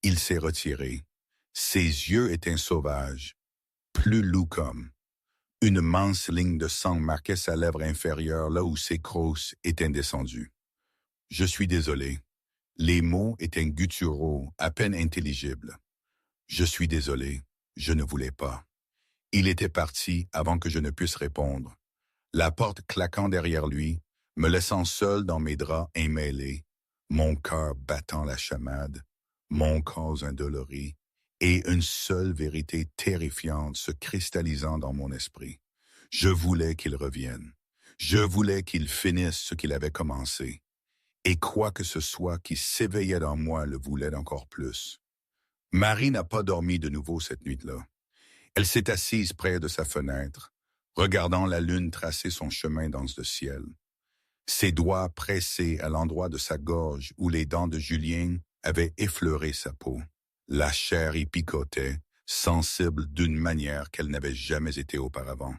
il s'est retiré. Ses yeux étaient sauvages, plus loukomes. Une mince ligne de sang marquait sa lèvre inférieure là où ses crosses étaient descendues. Je suis désolé. Les mots étaient gutturaux, à peine intelligibles. Je suis désolé, je ne voulais pas. Il était parti avant que je ne puisse répondre. La porte claquant derrière lui, me laissant seul dans mes draps emmêlés, mon cœur battant la chamade, mon corps indolori, et une seule vérité terrifiante se cristallisant dans mon esprit. Je voulais qu'il revienne. Je voulais qu'il finisse ce qu'il avait commencé. Et quoi que ce soit qui s'éveillait dans moi le voulait encore plus. Marie n'a pas dormi de nouveau cette nuit-là. Elle s'est assise près de sa fenêtre, regardant la lune tracer son chemin dans le ciel. Ses doigts pressés à l'endroit de sa gorge où les dents de Julien avaient effleuré sa peau. La chair y picotait, sensible d'une manière qu'elle n'avait jamais été auparavant.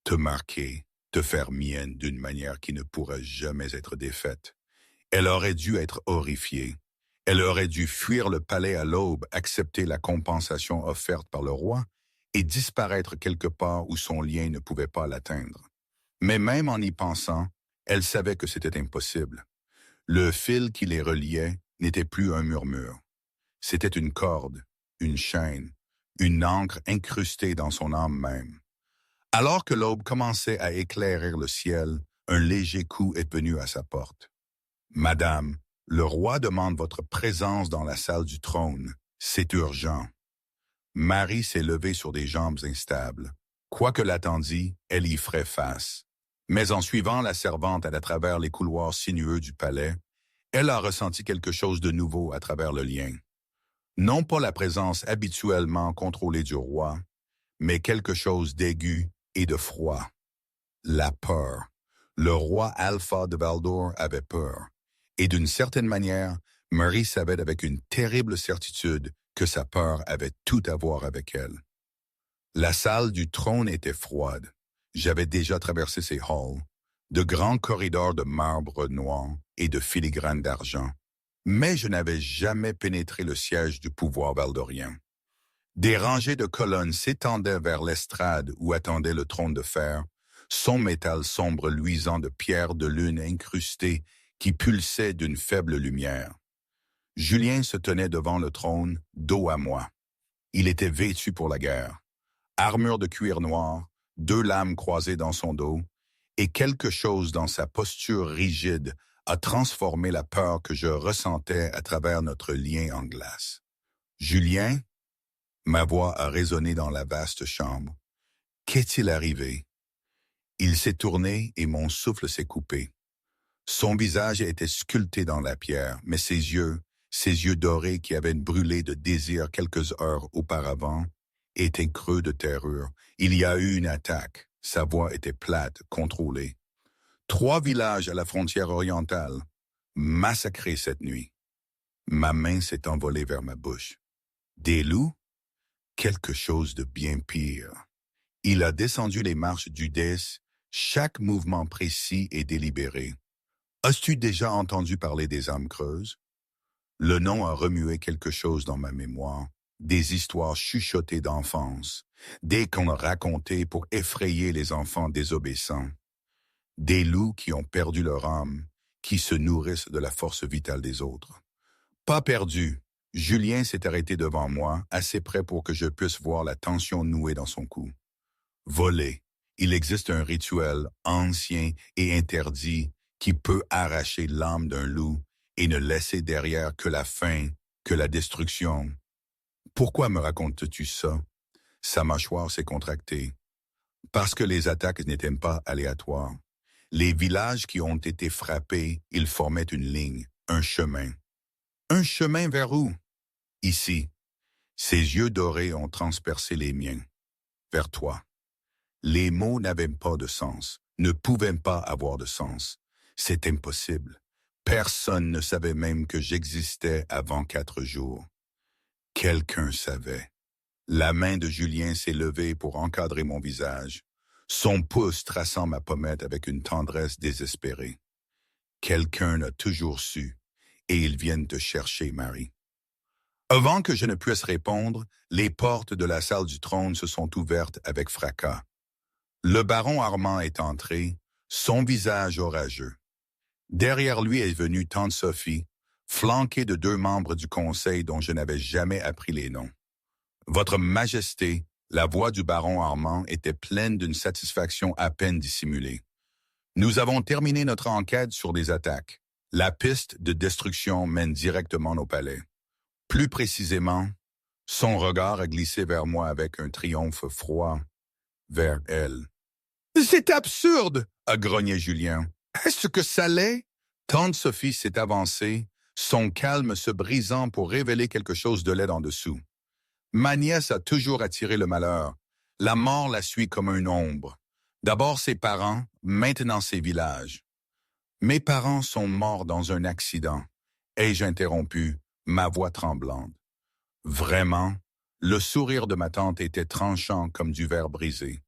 Te marquer, te faire mienne d'une manière qui ne pourra jamais être défaite. Elle aurait dû être horrifiée. Elle aurait dû fuir le palais à l'aube, accepter la compensation offerte par le roi et disparaître quelque part où son lien ne pouvait pas l'atteindre. Mais même en y pensant, elle savait que c'était impossible. Le fil qui les reliait n'était plus un murmure. C'était une corde, une chaîne, une encre incrustée dans son âme même. Alors que l'aube commençait à éclairer le ciel, un léger coup est venu à sa porte. « Madame, le roi demande votre présence dans la salle du trône. C'est urgent. » Marie s'est levée sur des jambes instables. Quoique l'attendît, elle y ferait face. Mais en suivant la servante à travers les couloirs sinueux du palais, elle a ressenti quelque chose de nouveau à travers le lien. Non pas la présence habituellement contrôlée du roi, mais quelque chose d'aigu et de froid. La peur. Le roi Alpha de Valdor avait peur. Et d'une certaine manière, Marie savait avec une terrible certitude que sa peur avait tout à voir avec elle. La salle du trône était froide. J'avais déjà traversé ses halls, de grands corridors de marbre noir et de filigrane d'argent. Mais je n'avais jamais pénétré le siège du pouvoir valdorien. Des rangées de colonnes s'étendaient vers l'estrade où attendait le trône de fer, son métal sombre luisant de pierres de lune incrustées qui pulsait d'une faible lumière. Julien se tenait devant le trône, dos à moi. Il était vêtu pour la guerre. Armure de cuir noir, 2 lames croisées dans son dos, et quelque chose dans sa posture rigide a transformé la peur que je ressentais à travers notre lien en glace. « Julien ?» Ma voix a résonné dans la vaste chambre. Qu'est-il arrivé? Il s'est tourné et mon souffle s'est coupé. Son visage était sculpté dans la pierre, mais ses yeux dorés qui avaient brûlé de désir quelques heures auparavant, étaient creux de terreur. Il y a eu une attaque. Sa voix était plate, contrôlée. 3 villages à la frontière orientale, massacrés cette nuit. Ma main s'est envolée vers ma bouche. Des loups? Quelque chose de bien pire. Il a descendu les marches du Dès, chaque mouvement précis et délibéré. As-tu déjà entendu parler des âmes creuses? Le nom a remué quelque chose dans ma mémoire, des histoires chuchotées d'enfance, des contes racontés pour effrayer les enfants désobéissants, des loups qui ont perdu leur âme, qui se nourrissent de la force vitale des autres. Pas perdu, Julien s'est arrêté devant moi, assez près pour que je puisse voir la tension nouée dans son cou. Voler. Il existe un rituel ancien et interdit qui peut arracher l'âme d'un loup et ne laisser derrière que la faim, que la destruction. Pourquoi me racontes-tu ça? Sa mâchoire s'est contractée. Parce que les attaques n'étaient pas aléatoires. Les villages qui ont été frappés, ils formaient une ligne, un chemin. Un chemin vers où? Ici. Ses yeux dorés ont transpercé les miens. Vers toi. Les mots n'avaient pas de sens, ne pouvaient pas avoir de sens. C'est impossible. Personne ne savait même que j'existais avant 4 jours. Quelqu'un savait. La main de Julien s'est levée pour encadrer mon visage, son pouce traçant ma pommette avec une tendresse désespérée. Quelqu'un a toujours su, et ils viennent te chercher, Marie. Avant que je ne puisse répondre, les portes de la salle du trône se sont ouvertes avec fracas. Le baron Armand est entré, son visage orageux. Derrière lui est venue tante Sophie, flanquée de 2 membres du conseil dont je n'avais jamais appris les noms. Votre Majesté, la voix du baron Armand était pleine d'une satisfaction à peine dissimulée. Nous avons terminé notre enquête sur des attaques. La piste de destruction mène directement au palais. Plus précisément, son regard a glissé vers moi avec un triomphe froid, vers elle. « C'est absurde !» a grogné Julien. « Est-ce que ça l'est ?» Tante Sophie s'est avancée, son calme se brisant pour révéler quelque chose de laid en dessous. Ma nièce a toujours attiré le malheur. La mort la suit comme une ombre. D'abord ses parents, maintenant ses villages. Mes parents sont morts dans un accident, ai-je interrompu, ma voix tremblante. Vraiment, le sourire de ma tante était tranchant comme du verre brisé.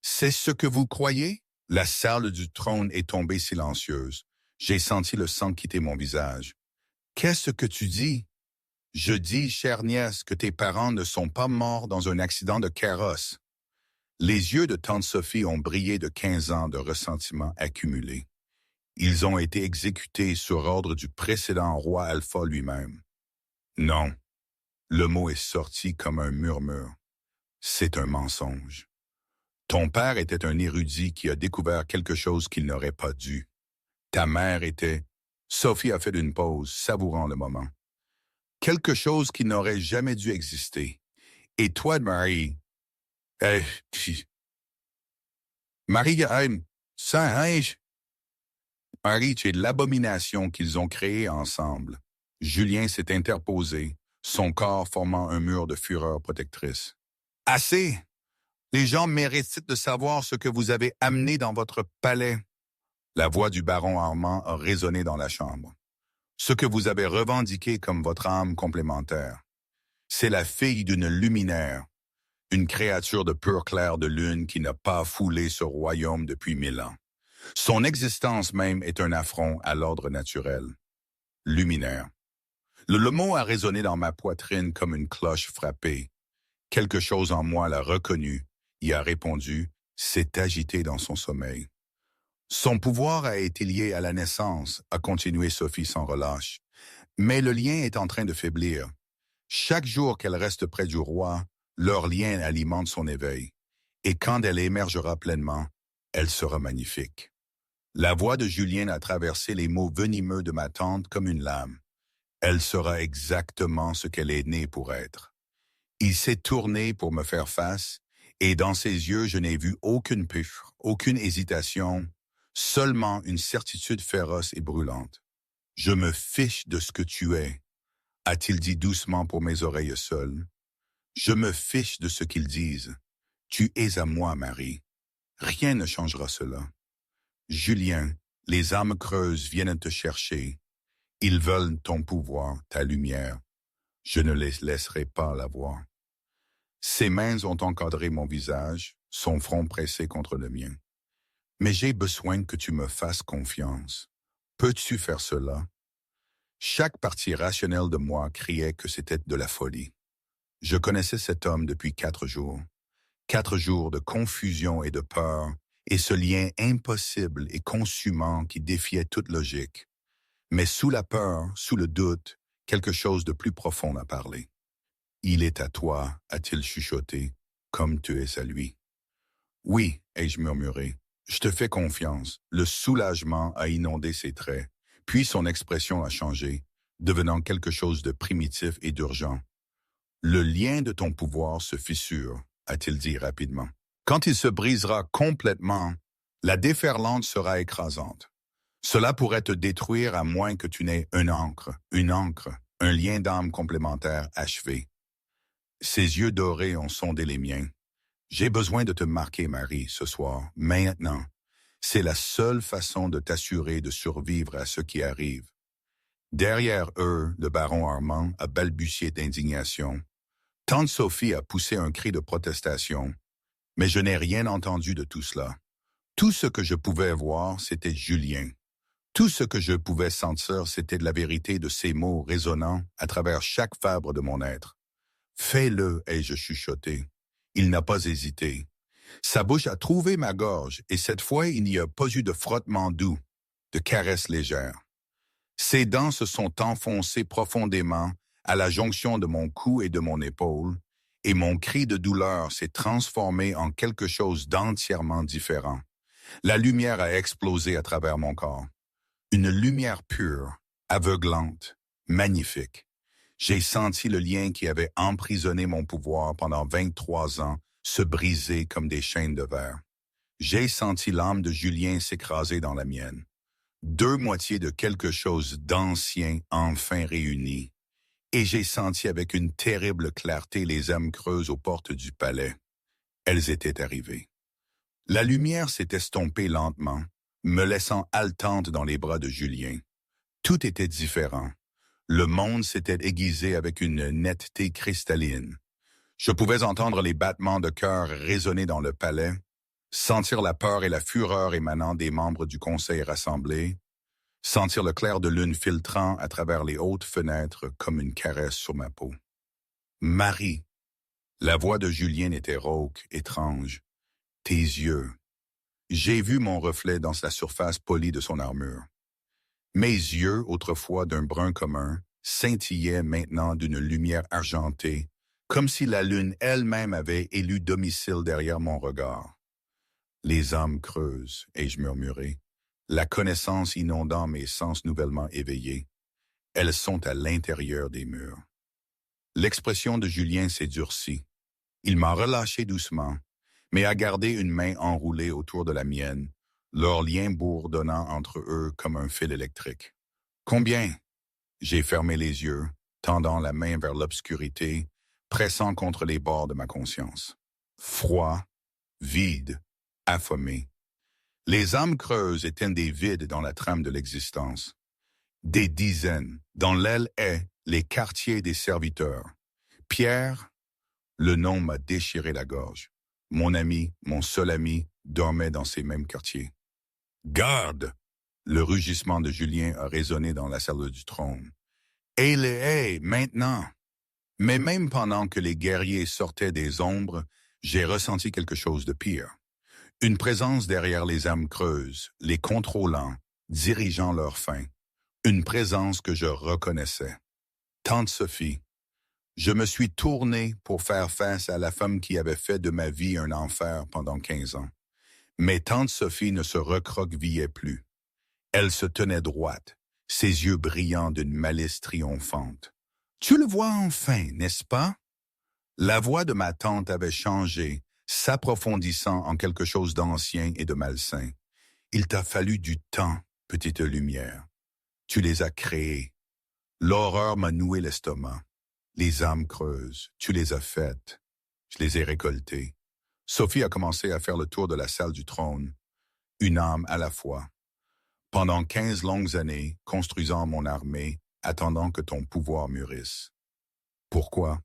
C'est ce que vous croyez? La salle du trône est tombée silencieuse. J'ai senti le sang quitter mon visage. Qu'est-ce que tu dis? Je dis, chère nièce, que tes parents ne sont pas morts dans un accident de carrosse. Les yeux de tante Sophie ont brillé de 15 ans de ressentiment accumulé. Ils ont été exécutés sur ordre du précédent roi Alpha lui-même. Non, le mot est sorti comme un murmure. C'est un mensonge. Ton père était un érudit qui a découvert quelque chose qu'il n'aurait pas dû. Ta mère était... Sophie a fait une pause, savourant le moment. Quelque chose qui n'aurait jamais dû exister. Et toi, Marie... Marie, Marie, tu es l'abomination qu'ils ont créée ensemble. Julien s'est interposé, son corps formant un mur de fureur protectrice. Assez! Les gens méritent de savoir ce que vous avez amené dans votre palais. La voix du baron Armand a résonné dans la chambre. Ce que vous avez revendiqué comme votre âme complémentaire. C'est la fille d'une luminaire, une créature de pur clair de lune qui n'a pas foulé ce royaume depuis 1000 ans. Son existence même est un affront à l'ordre naturel. Luminaire. Le mot a résonné dans ma poitrine comme une cloche frappée. Quelque chose en moi l'a reconnu, y a répondu, s'est agité dans son sommeil. Son pouvoir a été lié à la naissance, a continué Sophie sans relâche. Mais le lien est en train de faiblir. Chaque jour qu'elle reste près du roi, leur lien alimente son éveil. Et quand elle émergera pleinement, elle sera magnifique. La voix de Julien a traversé les mots venimeux de ma tante comme une lame. Elle sera exactement ce qu'elle est née pour être. Il s'est tourné pour me faire face, Et dans ses yeux, je n'ai vu aucune peur, aucune hésitation, seulement une certitude féroce et brûlante. « Je me fiche de ce que tu es », a-t-il dit doucement pour mes oreilles seules. « Je me fiche de ce qu'ils disent. Tu es à moi, Marie. Rien ne changera cela. Julien, les âmes creuses viennent te chercher. Ils veulent ton pouvoir, ta lumière. Je ne les laisserai pas l'avoir. » Ses mains ont encadré mon visage, son front pressé contre le mien. « Mais j'ai besoin que tu me fasses confiance. Peux-tu faire cela? » Chaque partie rationnelle de moi criait que c'était de la folie. Je connaissais cet homme depuis 4 jours. 4 jours de confusion et de peur, et ce lien impossible et consumant qui défiait toute logique. Mais sous la peur, sous le doute, quelque chose de plus profond a parlé. « Il est à toi », a-t-il chuchoté, « comme tu es à lui. »« Oui », ai-je murmuré, « je te fais confiance. » Le soulagement a inondé ses traits, puis son expression a changé, devenant quelque chose de primitif et d'urgent. « Le lien de ton pouvoir se fissure », a-t-il dit rapidement. « Quand il se brisera complètement, la déferlante sera écrasante. Cela pourrait te détruire à moins que tu n'aies une ancre, un lien d'âme complémentaire achevé. » Ses yeux dorés ont sondé les miens. « J'ai besoin de te marquer, Marie, ce soir, maintenant. C'est la seule façon de t'assurer de survivre à ce qui arrive. » Derrière eux, le baron Armand a balbutié d'indignation. Tante Sophie a poussé un cri de protestation. Mais je n'ai rien entendu de tout cela. Tout ce que je pouvais voir, c'était Julien. Tout ce que je pouvais sentir, c'était de la vérité de ces mots résonnant à travers chaque fibre de mon être. « Fais-le », ai-je chuchoté. Il n'a pas hésité. Sa bouche a trouvé ma gorge, et cette fois, il n'y a pas eu de frottement doux, de caresses légères. Ses dents se sont enfoncées profondément à la jonction de mon cou et de mon épaule, et mon cri de douleur s'est transformé en quelque chose d'entièrement différent. La lumière a explosé à travers mon corps. Une lumière pure, aveuglante, magnifique. J'ai senti le lien qui avait emprisonné mon pouvoir pendant 23 ans se briser comme des chaînes de verre. J'ai senti l'âme de Julien s'écraser dans la mienne. 2 moitiés de quelque chose d'ancien enfin réunies. Et j'ai senti avec une terrible clarté les âmes creuses aux portes du palais. Elles étaient arrivées. La lumière s'est estompée lentement, me laissant haletante dans les bras de Julien. Tout était différent. Le monde s'était aiguisé avec une netteté cristalline. Je pouvais entendre les battements de cœur résonner dans le palais, sentir la peur et la fureur émanant des membres du conseil rassemblés, sentir le clair de lune filtrant à travers les hautes fenêtres comme une caresse sur ma peau. « Marie !» La voix de Julien était rauque, étrange. « Tes yeux !» J'ai vu mon reflet dans la surface polie de son armure. Mes yeux, autrefois d'un brun commun, scintillaient maintenant d'une lumière argentée, comme si la lune elle-même avait élu domicile derrière mon regard. « Les âmes creuses », ai-je murmuré, la connaissance inondant mes sens nouvellement éveillés. Elles sont à l'intérieur des murs. L'expression de Julien s'est durcie. Il m'a relâché doucement, mais a gardé une main enroulée autour de la mienne, leur lien bourdonnant entre eux comme un fil électrique. « Combien ?» J'ai fermé les yeux, tendant la main vers l'obscurité, pressant contre les bords de ma conscience. Froid, vide, affamé. Les âmes creuses éteignent des vides dans la trame de l'existence. Des dizaines, dans l'aile est les quartiers des serviteurs. Pierre, le nom m'a déchiré la gorge. Mon ami, mon seul ami, dormait dans ces mêmes quartiers. Garde! Le rugissement de Julien a résonné dans la salle du trône. Aie-les, maintenant! Mais même pendant que les guerriers sortaient des ombres, j'ai ressenti quelque chose de pire. Une présence derrière les âmes creuses, les contrôlant, dirigeant leur fin. Une présence que je reconnaissais. Tante Sophie. Je me suis tourné pour faire face à la femme qui avait fait de ma vie un enfer pendant 15 ans. Mais Tante Sophie ne se recroquevillait plus. Elle se tenait droite, ses yeux brillants d'une malice triomphante. « Tu le vois enfin, n'est-ce pas ?» La voix de ma tante avait changé, s'approfondissant en quelque chose d'ancien et de malsain. Il t'a fallu du temps, petite lumière. Tu les as créés. L'horreur m'a noué l'estomac. Les âmes creuses, tu les as faites. Je les ai récoltées. Sophie a commencé à faire le tour de la salle du trône, une âme à la fois. Pendant 15 longues années, construisant mon armée, attendant que ton pouvoir mûrisse. Pourquoi?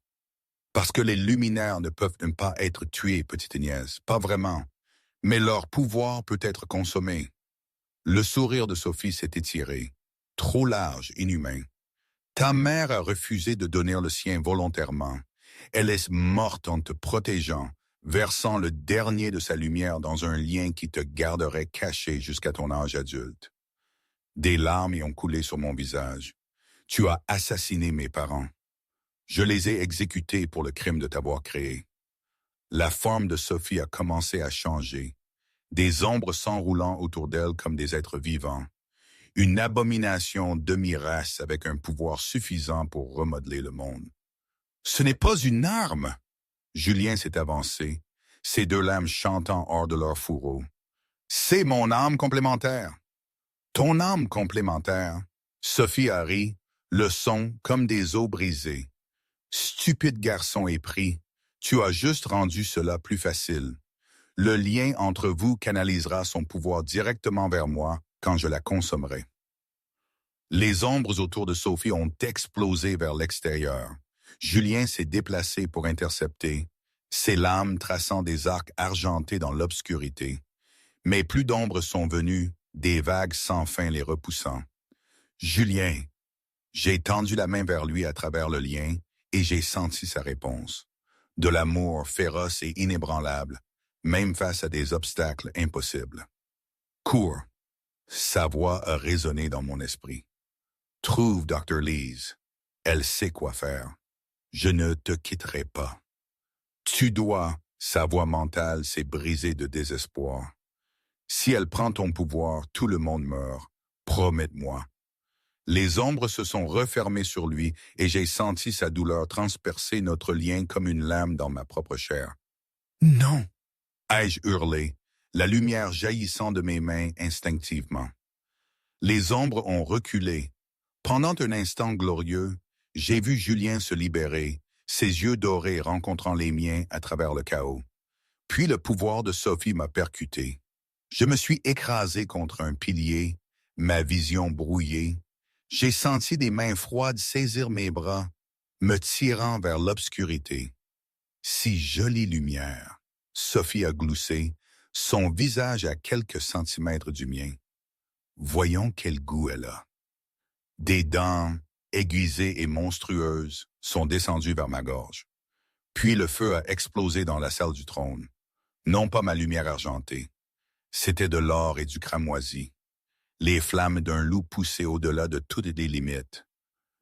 Parce que les luminaires ne peuvent pas être tués, petite nièce, pas vraiment. Mais leur pouvoir peut être consommé. Le sourire de Sophie s'est étiré, trop large, inhumain. Ta mère a refusé de donner le sien volontairement. Elle est morte en te protégeant, versant le dernier de sa lumière dans un lien qui te garderait caché jusqu'à ton âge adulte. Des larmes y ont coulé sur mon visage. Tu as assassiné mes parents. Je les ai exécutés pour le crime de t'avoir créé. La forme de Sophie a commencé à changer. Des ombres s'enroulant autour d'elle comme des êtres vivants. Une abomination demi-race avec un pouvoir suffisant pour remodeler le monde. Ce n'est pas une arme! Julien s'est avancé, ses deux lames chantant hors de leur fourreau. C'est mon âme complémentaire. Ton âme complémentaire. Sophie a ri, le son comme des os brisés. Stupide garçon épris, tu as juste rendu cela plus facile. Le lien entre vous canalisera son pouvoir directement vers moi quand je la consommerai. Les ombres autour de Sophie ont explosé vers l'extérieur. Julien s'est déplacé pour intercepter, ses lames traçant des arcs argentés dans l'obscurité. Mais plus d'ombres sont venues, des vagues sans fin les repoussant. Julien, j'ai tendu la main vers lui à travers le lien et j'ai senti sa réponse. De l'amour féroce et inébranlable, même face à des obstacles impossibles. Cours. Sa voix a résonné dans mon esprit. Trouve Dr. Lees. Elle sait quoi faire. Je ne te quitterai pas. Tu dois, sa voix mentale s'est brisée de désespoir. Si elle prend ton pouvoir, tout le monde meurt. Promets-moi. Les ombres se sont refermées sur lui et j'ai senti sa douleur transpercer notre lien comme une lame dans ma propre chair. Non! Ai-je hurlé, la lumière jaillissant de mes mains instinctivement. Les ombres ont reculé. Pendant un instant glorieux, j'ai vu Julien se libérer, ses yeux dorés rencontrant les miens à travers le chaos. Puis le pouvoir de Sophie m'a percuté. Je me suis écrasé contre un pilier, ma vision brouillée. J'ai senti des mains froides saisir mes bras, me tirant vers l'obscurité. Si jolie lumière, Sophie a gloussé, son visage à quelques centimètres du mien. Voyons quel goût elle a. Des dents, aiguisées et monstrueuses, sont descendues vers ma gorge. Puis le feu a explosé dans la salle du trône. Non pas ma lumière argentée. C'était de l'or et du cramoisi. Les flammes d'un loup poussaient au-delà de toutes les limites.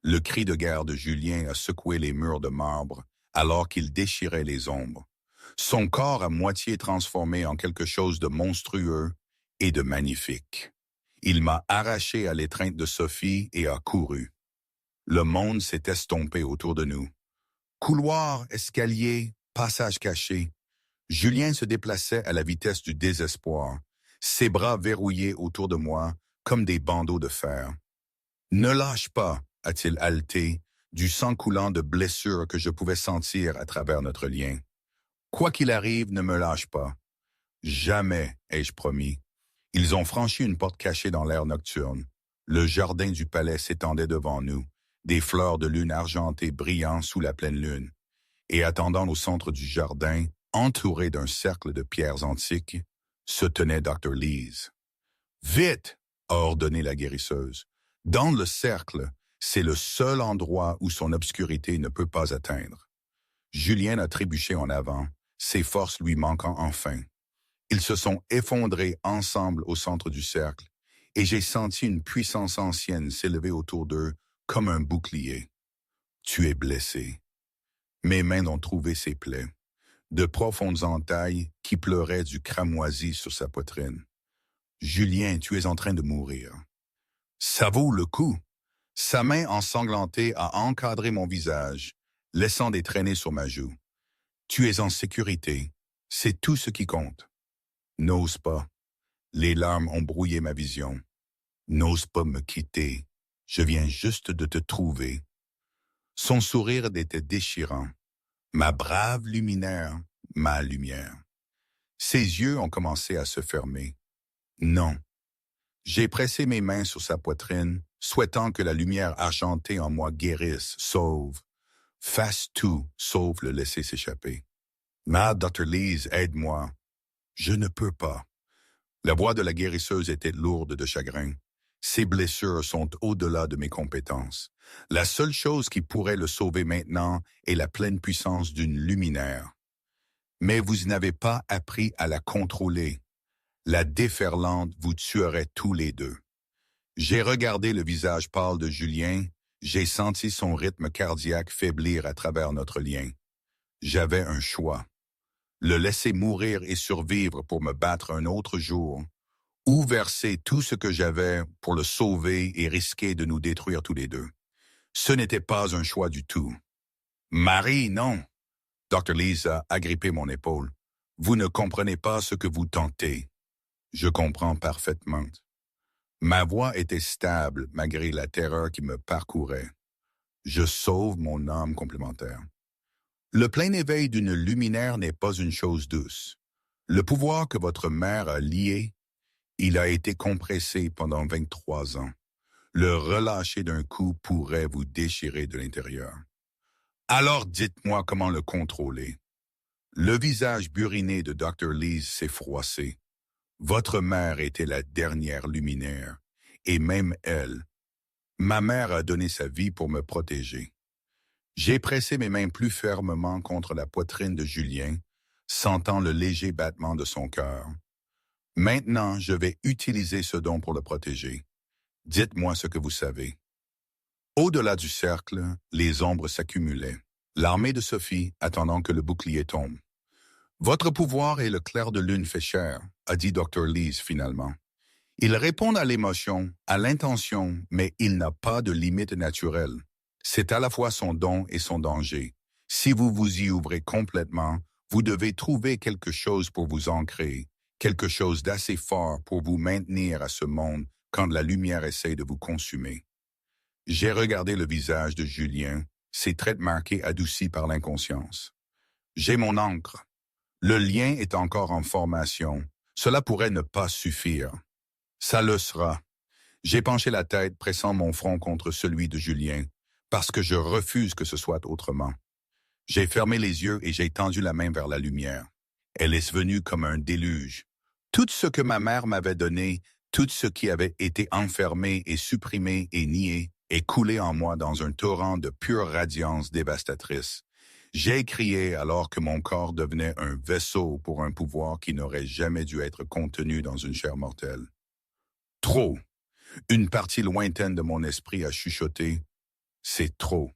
Le cri de guerre de Julien a secoué les murs de marbre alors qu'il déchirait les ombres. Son corps à moitié transformé en quelque chose de monstrueux et de magnifique. Il m'a arraché à l'étreinte de Sophie et a couru. Le monde s'est estompé autour de nous. Couloirs, escaliers, passages cachés. Julien se déplaçait à la vitesse du désespoir, ses bras verrouillés autour de moi comme des bandeaux de fer. « Ne lâche pas », a-t-il haleté, du sang coulant de blessures que je pouvais sentir à travers notre lien. « Quoi qu'il arrive, ne me lâche pas. »« Jamais », ai-je promis. Ils ont franchi une porte cachée dans l'air nocturne. Le jardin du palais s'étendait devant nous, des fleurs de lune argentées brillant sous la pleine lune. Et attendant au centre du jardin, entouré d'un cercle de pierres antiques, se tenait Dr. Lees. « Vite !» a ordonné la guérisseuse. « Dans le cercle, c'est le seul endroit où son obscurité ne peut pas atteindre. » Julien a trébuché en avant, ses forces lui manquant enfin. Ils se sont effondrés ensemble au centre du cercle, et j'ai senti une puissance ancienne s'élever autour d'eux comme un bouclier. Tu es blessé. Mes mains ont trouvé ses plaies, de profondes entailles qui pleuraient du cramoisi sur sa poitrine. Julien, tu es en train de mourir. Ça vaut le coup. Sa main ensanglantée a encadré mon visage, laissant des traînées sur ma joue. Tu es en sécurité. C'est tout ce qui compte. N'ose pas. Les larmes ont brouillé ma vision. N'ose pas me quitter. Je viens juste de te trouver. Son sourire était déchirant. Ma brave luminaire, ma lumière. Ses yeux ont commencé à se fermer. Non. J'ai pressé mes mains sur sa poitrine, souhaitant que la lumière argentée en moi guérisse, sauve. Fasse tout, sauf le laisser s'échapper. Ma Dr. Lees, aide-moi. Je ne peux pas. La voix de la guérisseuse était lourde de chagrin. Ses blessures sont au-delà de mes compétences. La seule chose qui pourrait le sauver maintenant est la pleine puissance d'une luminaire. Mais vous n'avez pas appris à la contrôler. La déferlante vous tuerait tous les deux. J'ai regardé le visage pâle de Julien, j'ai senti son rythme cardiaque faiblir à travers notre lien. J'avais un choix. Le laisser mourir et survivre pour me battre un autre jour, ou verser tout ce que j'avais pour le sauver et risquer de nous détruire tous les deux. Ce n'était pas un choix du tout. Marie, non. Dr. Lees a agrippé mon épaule. Vous ne comprenez pas ce que vous tentez. Je comprends parfaitement. Ma voix était stable malgré la terreur qui me parcourait. Je sauve mon âme complémentaire. Le plein éveil d'une luminaire n'est pas une chose douce. Le pouvoir que votre mère a lié, il a été compressé pendant 23 ans. Le relâcher d'un coup pourrait vous déchirer de l'intérieur. Alors dites-moi comment le contrôler. Le visage buriné de Dr. Lees s'est froissé. Votre mère était la dernière luminaire, et même elle. Ma mère a donné sa vie pour me protéger. J'ai pressé mes mains plus fermement contre la poitrine de Julien, sentant le léger battement de son cœur. Maintenant, je vais utiliser ce don pour le protéger. Dites-moi ce que vous savez. Au-delà du cercle, les ombres s'accumulaient. L'armée de Sophie attendant que le bouclier tombe. Votre pouvoir est le clair de lune fait cher, a dit Dr. Lees finalement. Il répond à l'émotion, à l'intention, mais il n'a pas de limite naturelle. C'est à la fois son don et son danger. Si vous vous y ouvrez complètement, vous devez trouver quelque chose pour vous ancrer, quelque chose d'assez fort pour vous maintenir à ce monde quand la lumière essaie de vous consumer. J'ai regardé le visage de Julien, ses traits marqués adoucis par l'inconscience. J'ai mon encre. Le lien est encore en formation. Cela pourrait ne pas suffire. Ça le sera. J'ai penché la tête, pressant mon front contre celui de Julien, parce que je refuse que ce soit autrement. J'ai fermé les yeux et j'ai tendu la main vers la lumière. Elle est venue comme un déluge. Tout ce que ma mère m'avait donné, tout ce qui avait été enfermé et supprimé et nié, est coulé en moi dans un torrent de pure radiance dévastatrice. J'ai crié alors que mon corps devenait un vaisseau pour un pouvoir qui n'aurait jamais dû être contenu dans une chair mortelle. Trop. Une partie lointaine de mon esprit a chuchoté. C'est trop.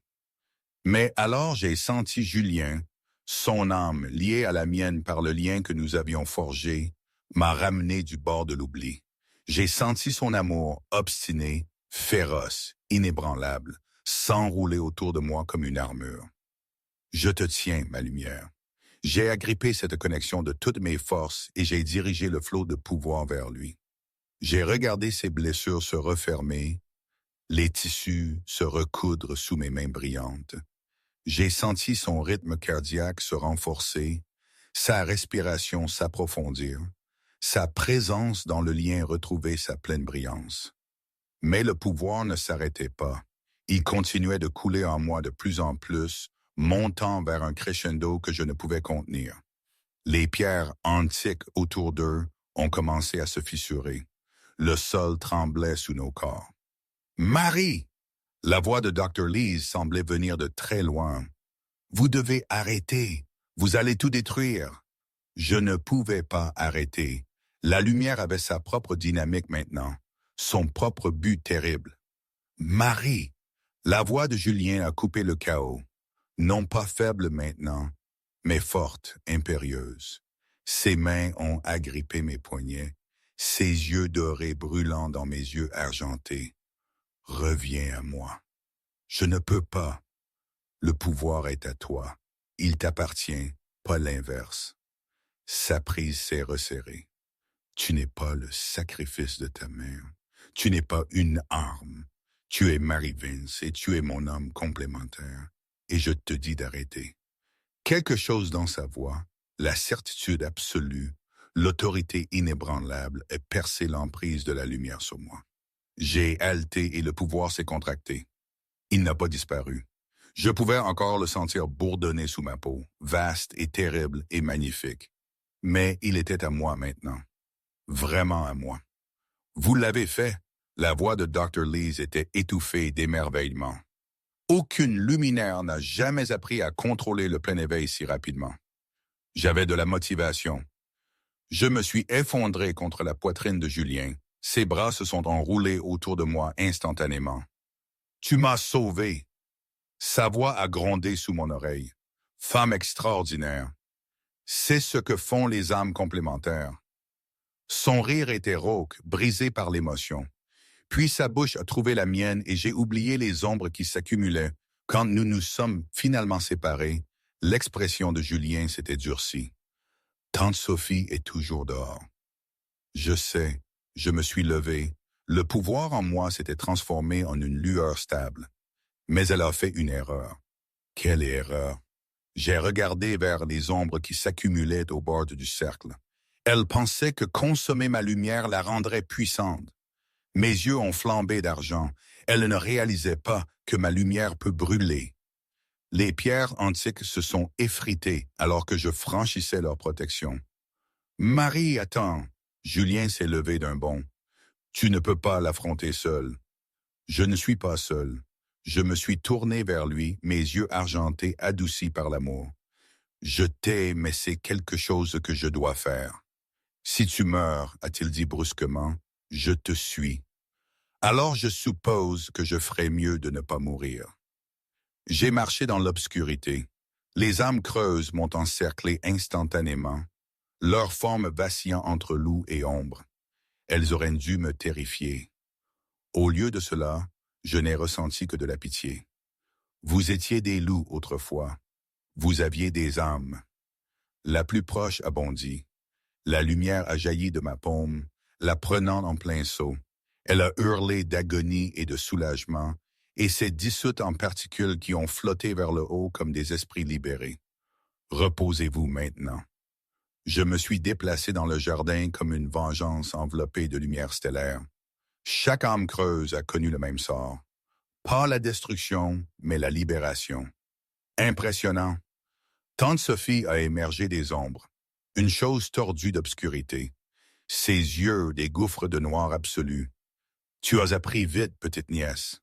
Mais alors j'ai senti Julien, son âme liée à la mienne par le lien que nous avions forgé, m'a ramené du bord de l'oubli. J'ai senti son amour obstiné, féroce, inébranlable, s'enrouler autour de moi comme une armure. Je te tiens, ma lumière. J'ai agrippé cette connexion de toutes mes forces et j'ai dirigé le flot de pouvoir vers lui. J'ai regardé ses blessures se refermer, les tissus se recoudre sous mes mains brillantes. J'ai senti son rythme cardiaque se renforcer, sa respiration s'approfondir, sa présence dans le lien retrouver sa pleine brillance. Mais le pouvoir ne s'arrêtait pas. Il continuait de couler en moi de plus en plus, montant vers un crescendo que je ne pouvais contenir. Les pierres antiques autour d'eux ont commencé à se fissurer. Le sol tremblait sous nos corps. « Marie !» La voix de Dr. Lees semblait venir de très loin. « Vous devez arrêter. Vous allez tout détruire. » Je ne pouvais pas arrêter. La lumière avait sa propre dynamique maintenant, son propre but terrible. « Marie !» La voix de Julien a coupé le chaos. Non pas faible maintenant, mais forte, impérieuse. Ses mains ont agrippé mes poignets, ses yeux dorés brûlant dans mes yeux argentés. « Reviens à moi. Je ne peux pas. Le pouvoir est à toi. Il t'appartient, pas l'inverse. » Sa prise s'est resserrée. Tu n'es pas le sacrifice de ta mère. Tu n'es pas une arme. Tu es Mary Vince et tu es mon homme complémentaire. Et je te dis d'arrêter. Quelque chose dans sa voix, la certitude absolue, l'autorité inébranlable est percé l'emprise de la lumière sur moi. J'ai haleté et le pouvoir s'est contracté. Il n'a pas disparu. Je pouvais encore le sentir bourdonner sous ma peau, vaste et terrible et magnifique. Mais il était à moi maintenant. Vraiment à moi. Vous l'avez fait. La voix de Dr. Lees était étouffée d'émerveillement. Aucune luminaire n'a jamais appris à contrôler le plein éveil si rapidement. J'avais de la motivation. Je me suis effondré contre la poitrine de Julien. Ses bras se sont enroulés autour de moi instantanément. « Tu m'as sauvé !» Sa voix a grondé sous mon oreille. « Femme extraordinaire !» C'est ce que font les âmes complémentaires. Son rire était rauque, brisé par l'émotion. Puis sa bouche a trouvé la mienne et j'ai oublié les ombres qui s'accumulaient. Quand nous nous sommes finalement séparés, l'expression de Julien s'était durcie. Tante Sophie est toujours dehors. Je sais, je me suis levé. Le pouvoir en moi s'était transformé en une lueur stable. Mais elle a fait une erreur. Quelle erreur! J'ai regardé vers les ombres qui s'accumulaient au bord du cercle. Elle pensait que consommer ma lumière la rendrait puissante. Mes yeux ont flambé d'argent. Elle ne réalisait pas que ma lumière peut brûler. Les pierres antiques se sont effritées alors que je franchissais leur protection. « Marie, attends !» Julien s'est levé d'un bond. « Tu ne peux pas l'affronter seul. » Je ne suis pas seul. Je me suis tourné vers lui, mes yeux argentés adoucis par l'amour. « Je t'ai, mais c'est quelque chose que je dois faire. »« Si tu meurs, a-t-il dit brusquement, je te suis. Alors je suppose que je ferais mieux de ne pas mourir. » J'ai marché dans l'obscurité. Les âmes creuses m'ont encerclé instantanément, leur forme vacillant entre loup et ombre. Elles auraient dû me terrifier. Au lieu de cela, je n'ai ressenti que de la pitié. Vous étiez des loups autrefois. Vous aviez des âmes. La plus proche a bondi. La lumière a jailli de ma paume, la prenant en plein saut. Elle a hurlé d'agonie et de soulagement, et s'est dissoute en particules qui ont flotté vers le haut comme des esprits libérés. Reposez-vous maintenant. Je me suis déplacé dans le jardin comme une vengeance enveloppée de lumière stellaire. Chaque âme creuse a connu le même sort. Pas la destruction, mais la libération. Impressionnant. Tante Sophie a émergé des ombres. Une chose tordue d'obscurité. Ses yeux des gouffres de noir absolu. Tu as appris vite, petite nièce.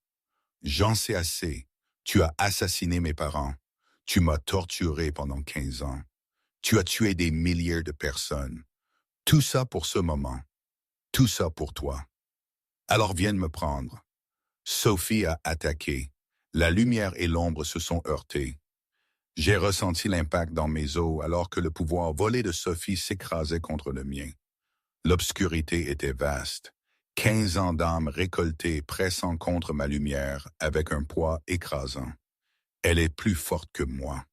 J'en sais assez. Tu as assassiné mes parents. Tu m'as torturé pendant 15 ans. Tu as tué des milliers de personnes. Tout ça pour ce moment. Tout ça pour toi. Alors viens me prendre. Sophie a attaqué. La lumière et l'ombre se sont heurtées. J'ai ressenti l'impact dans mes os alors que le pouvoir volé de Sophie s'écrasait contre le mien. L'obscurité était vaste. 15 ans d'âme récoltée pressant contre ma lumière avec un poids écrasant. Elle est plus forte que moi.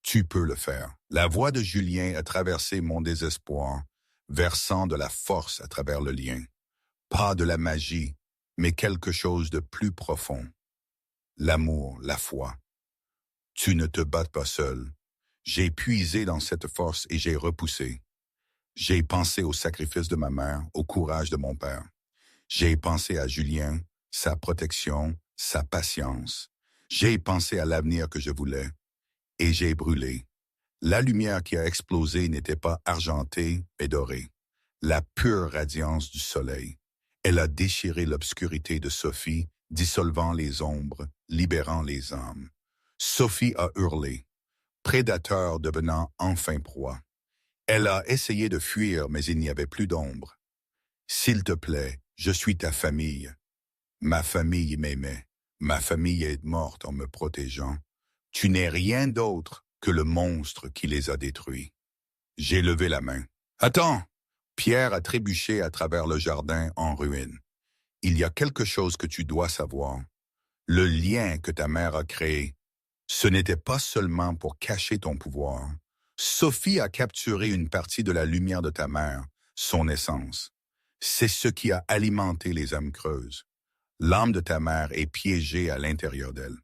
Tu peux le faire. La voix de Julien a traversé mon désespoir, versant de la force à travers le lien. Pas de la magie, mais quelque chose de plus profond. L'amour, la foi. Tu ne te bats pas seul. J'ai puisé dans cette force et j'ai repoussé. J'ai pensé au sacrifice de ma mère, au courage de mon père. J'ai pensé à Julien, sa protection, sa patience. J'ai pensé à l'avenir que je voulais. Et j'ai brûlé. La lumière qui a explosé n'était pas argentée, mais dorée. La pure radiance du soleil. Elle a déchiré l'obscurité de Sophie, dissolvant les ombres, libérant les âmes. Sophie a hurlé, prédateur devenant enfin proie. Elle a essayé de fuir, mais il n'y avait plus d'ombre. S'il te plaît, je suis ta famille. Ma famille m'aimait. Ma famille est morte en me protégeant. Tu n'es rien d'autre que le monstre qui les a détruits. J'ai levé la main. Attends! Pierre a trébuché à travers le jardin en ruine. Il y a quelque chose que tu dois savoir. Le lien que ta mère a créé, ce n'était pas seulement pour cacher ton pouvoir. Sophie a capturé une partie de la lumière de ta mère, son essence. C'est ce qui a alimenté les âmes creuses. L'âme de ta mère est piégée à l'intérieur d'elle.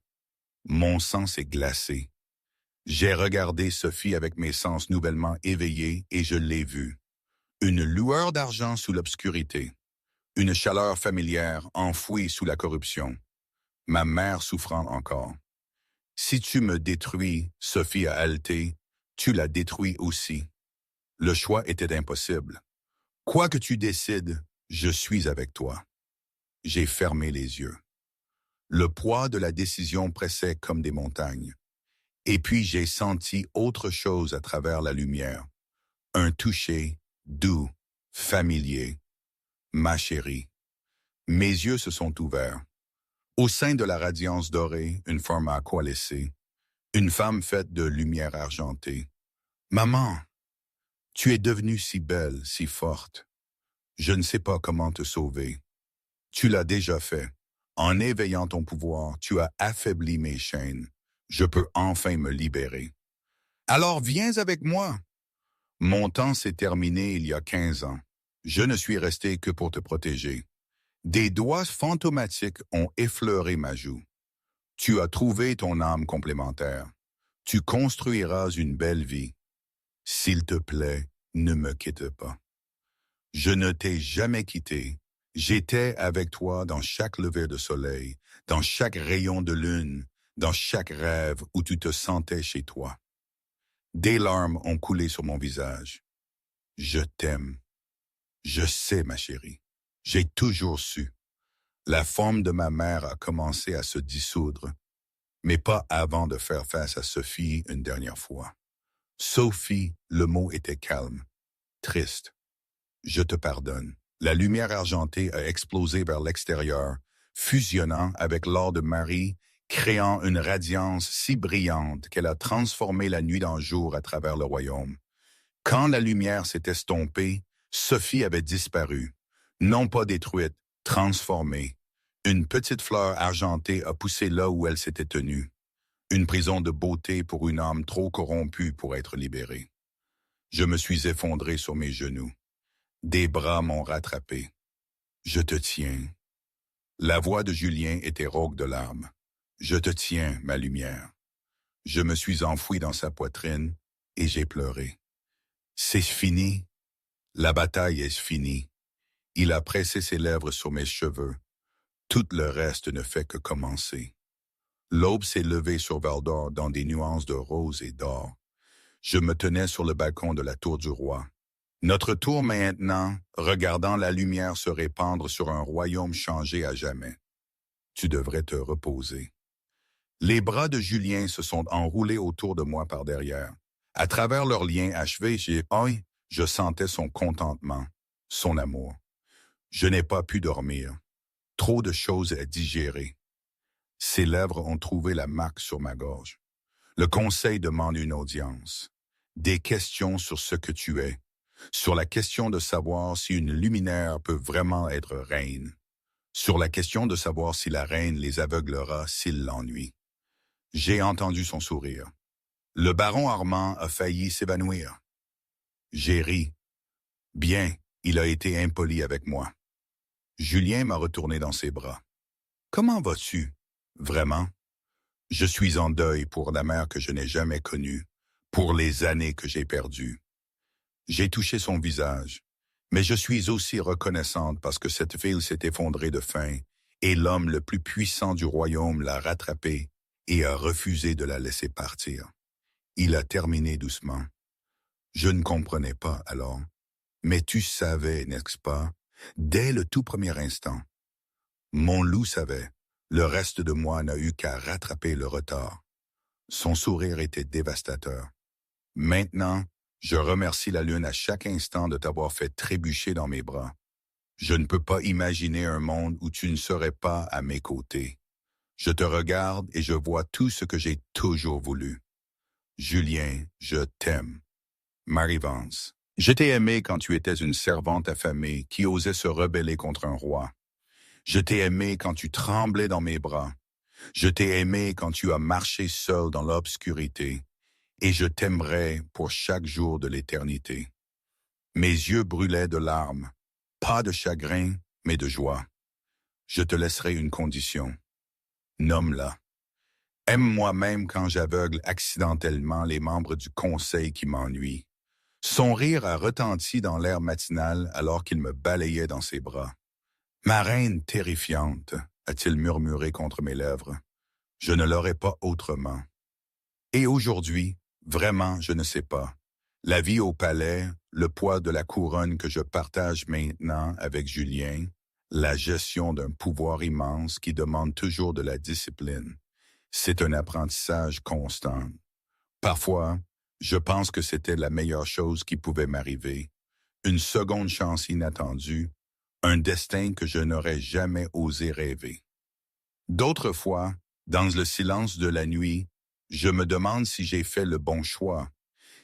Mon sang s'est glacé. J'ai regardé Sophie avec mes sens nouvellement éveillés et je l'ai vue. Une lueur d'argent sous l'obscurité. Une chaleur familière enfouie sous la corruption. Ma mère souffrant encore. Si tu me détruis, Sophie a haleté, tu la détruis aussi. Le choix était impossible. Quoi que tu décides, je suis avec toi. J'ai fermé les yeux. Le poids de la décision pressait comme des montagnes. Et puis j'ai senti autre chose à travers la lumière. Un toucher doux, familier. Ma chérie. Mes yeux se sont ouverts. Au sein de la radiance dorée, une forme a coalescé. Une femme faite de lumière argentée. Maman, tu es devenue si belle, si forte. Je ne sais pas comment te sauver. Tu l'as déjà fait. En éveillant ton pouvoir, tu as affaibli mes chaînes. Je peux enfin me libérer. Alors viens avec moi. Mon temps s'est terminé il y a 15 ans. Je ne suis resté que pour te protéger. Des doigts fantomatiques ont effleuré ma joue. Tu as trouvé ton âme complémentaire. Tu construiras une belle vie. S'il te plaît, ne me quitte pas. Je ne t'ai jamais quitté. J'étais avec toi dans chaque lever de soleil, dans chaque rayon de lune, dans chaque rêve où tu te sentais chez toi. Des larmes ont coulé sur mon visage. Je t'aime. Je sais, ma chérie. J'ai toujours su. La forme de ma mère a commencé à se dissoudre, mais pas avant de faire face à Sophie une dernière fois. Sophie, le mot était calme, triste. Je te pardonne. La lumière argentée a explosé vers l'extérieur, fusionnant avec l'or de Marie, créant une radiance si brillante qu'elle a transformé la nuit en jour à travers le royaume. Quand la lumière s'est estompée, Sophie avait disparu, non pas détruite, transformée. Une petite fleur argentée a poussé là où elle s'était tenue. Une prison de beauté pour une âme trop corrompue pour être libérée. Je me suis effondré sur mes genoux. Des bras m'ont rattrapé. Je te tiens. La voix de Julien était rauque de larmes. Je te tiens, ma lumière. Je me suis enfoui dans sa poitrine et j'ai pleuré. C'est fini. La bataille est finie. Il a pressé ses lèvres sur mes cheveux. Tout le reste ne fait que commencer. L'aube s'est levée sur Val-d'Or dans des nuances de rose et d'or. Je me tenais sur le balcon de la tour du roi. Notre tour maintenant, regardant la lumière se répandre sur un royaume changé à jamais. Tu devrais te reposer. Les bras de Julien se sont enroulés autour de moi par derrière. À travers leurs liens achevés, je sentais son contentement, son amour. Je n'ai pas pu dormir. Trop de choses à digérer. Ses lèvres ont trouvé la marque sur ma gorge. Le conseil demande une audience. Des questions sur ce que tu es. Sur la question de savoir si une luminaire peut vraiment être reine. Sur la question de savoir si la reine les aveuglera s'ils l'ennuient. J'ai entendu son sourire. Le baron Armand a failli s'évanouir. J'ai ri. Bien, il a été impoli avec moi. Julien m'a retourné dans ses bras. Comment vas-tu? Vraiment? Je suis en deuil pour la mère que je n'ai jamais connue, pour les années que j'ai perdues. J'ai touché son visage, mais je suis aussi reconnaissante parce que cette ville s'est effondrée de faim et l'homme le plus puissant du royaume l'a rattrapée et a refusé de la laisser partir. Il a terminé doucement. Je ne comprenais pas alors, mais tu savais, n'est-ce pas, dès le tout premier instant. Mon loup savait, le reste de moi n'a eu qu'à rattraper le retard. Son sourire était dévastateur. Maintenant, je remercie la lune à chaque instant de t'avoir fait trébucher dans mes bras. Je ne peux pas imaginer un monde où tu ne serais pas à mes côtés. Je te regarde et je vois tout ce que j'ai toujours voulu. Julien, je t'aime. Marie Vance. Je t'ai aimé quand tu étais une servante affamée qui osait se rebeller contre un roi. Je t'ai aimé quand tu tremblais dans mes bras. Je t'ai aimé quand tu as marché seul dans l'obscurité. et je t'aimerai pour chaque jour de l'éternité. Mes yeux brûlaient de larmes, pas de chagrin, mais de joie. Je te laisserai une condition. Nomme-la. Aime-moi même quand j'aveugle accidentellement les membres du conseil qui m'ennuient. Son rire a retenti dans l'air matinal alors qu'il me balayait dans ses bras. Ma reine terrifiante, a-t-il murmuré contre mes lèvres. Je ne l'aurais pas autrement. Et aujourd'hui, vraiment, je ne sais pas. La vie au palais, le poids de la couronne que je partage maintenant avec Julien, la gestion d'un pouvoir immense qui demande toujours de la discipline. C'est un apprentissage constant. Parfois, je pense que c'était la meilleure chose qui pouvait m'arriver. Une seconde chance inattendue, un destin que je n'aurais jamais osé rêver. D'autres fois, dans le silence de la nuit, je me demande si j'ai fait le bon choix,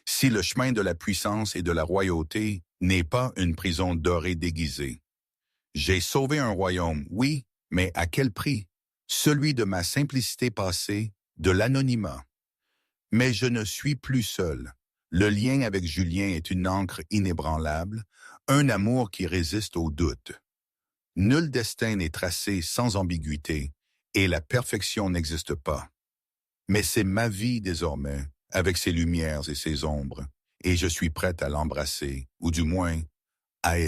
si le chemin de la puissance et de la royauté n'est pas une prison dorée déguisée. J'ai sauvé un royaume, oui, mais à quel prix? Celui de ma simplicité passée, de l'anonymat. Mais je ne suis plus seul. Le lien avec Julien est une ancre inébranlable, un amour qui résiste au doute. Nul destin n'est tracé sans ambiguïté, et la perfection n'existe pas. Mais c'est ma vie désormais, avec ses lumières et ses ombres, et je suis prête à l'embrasser, ou du moins à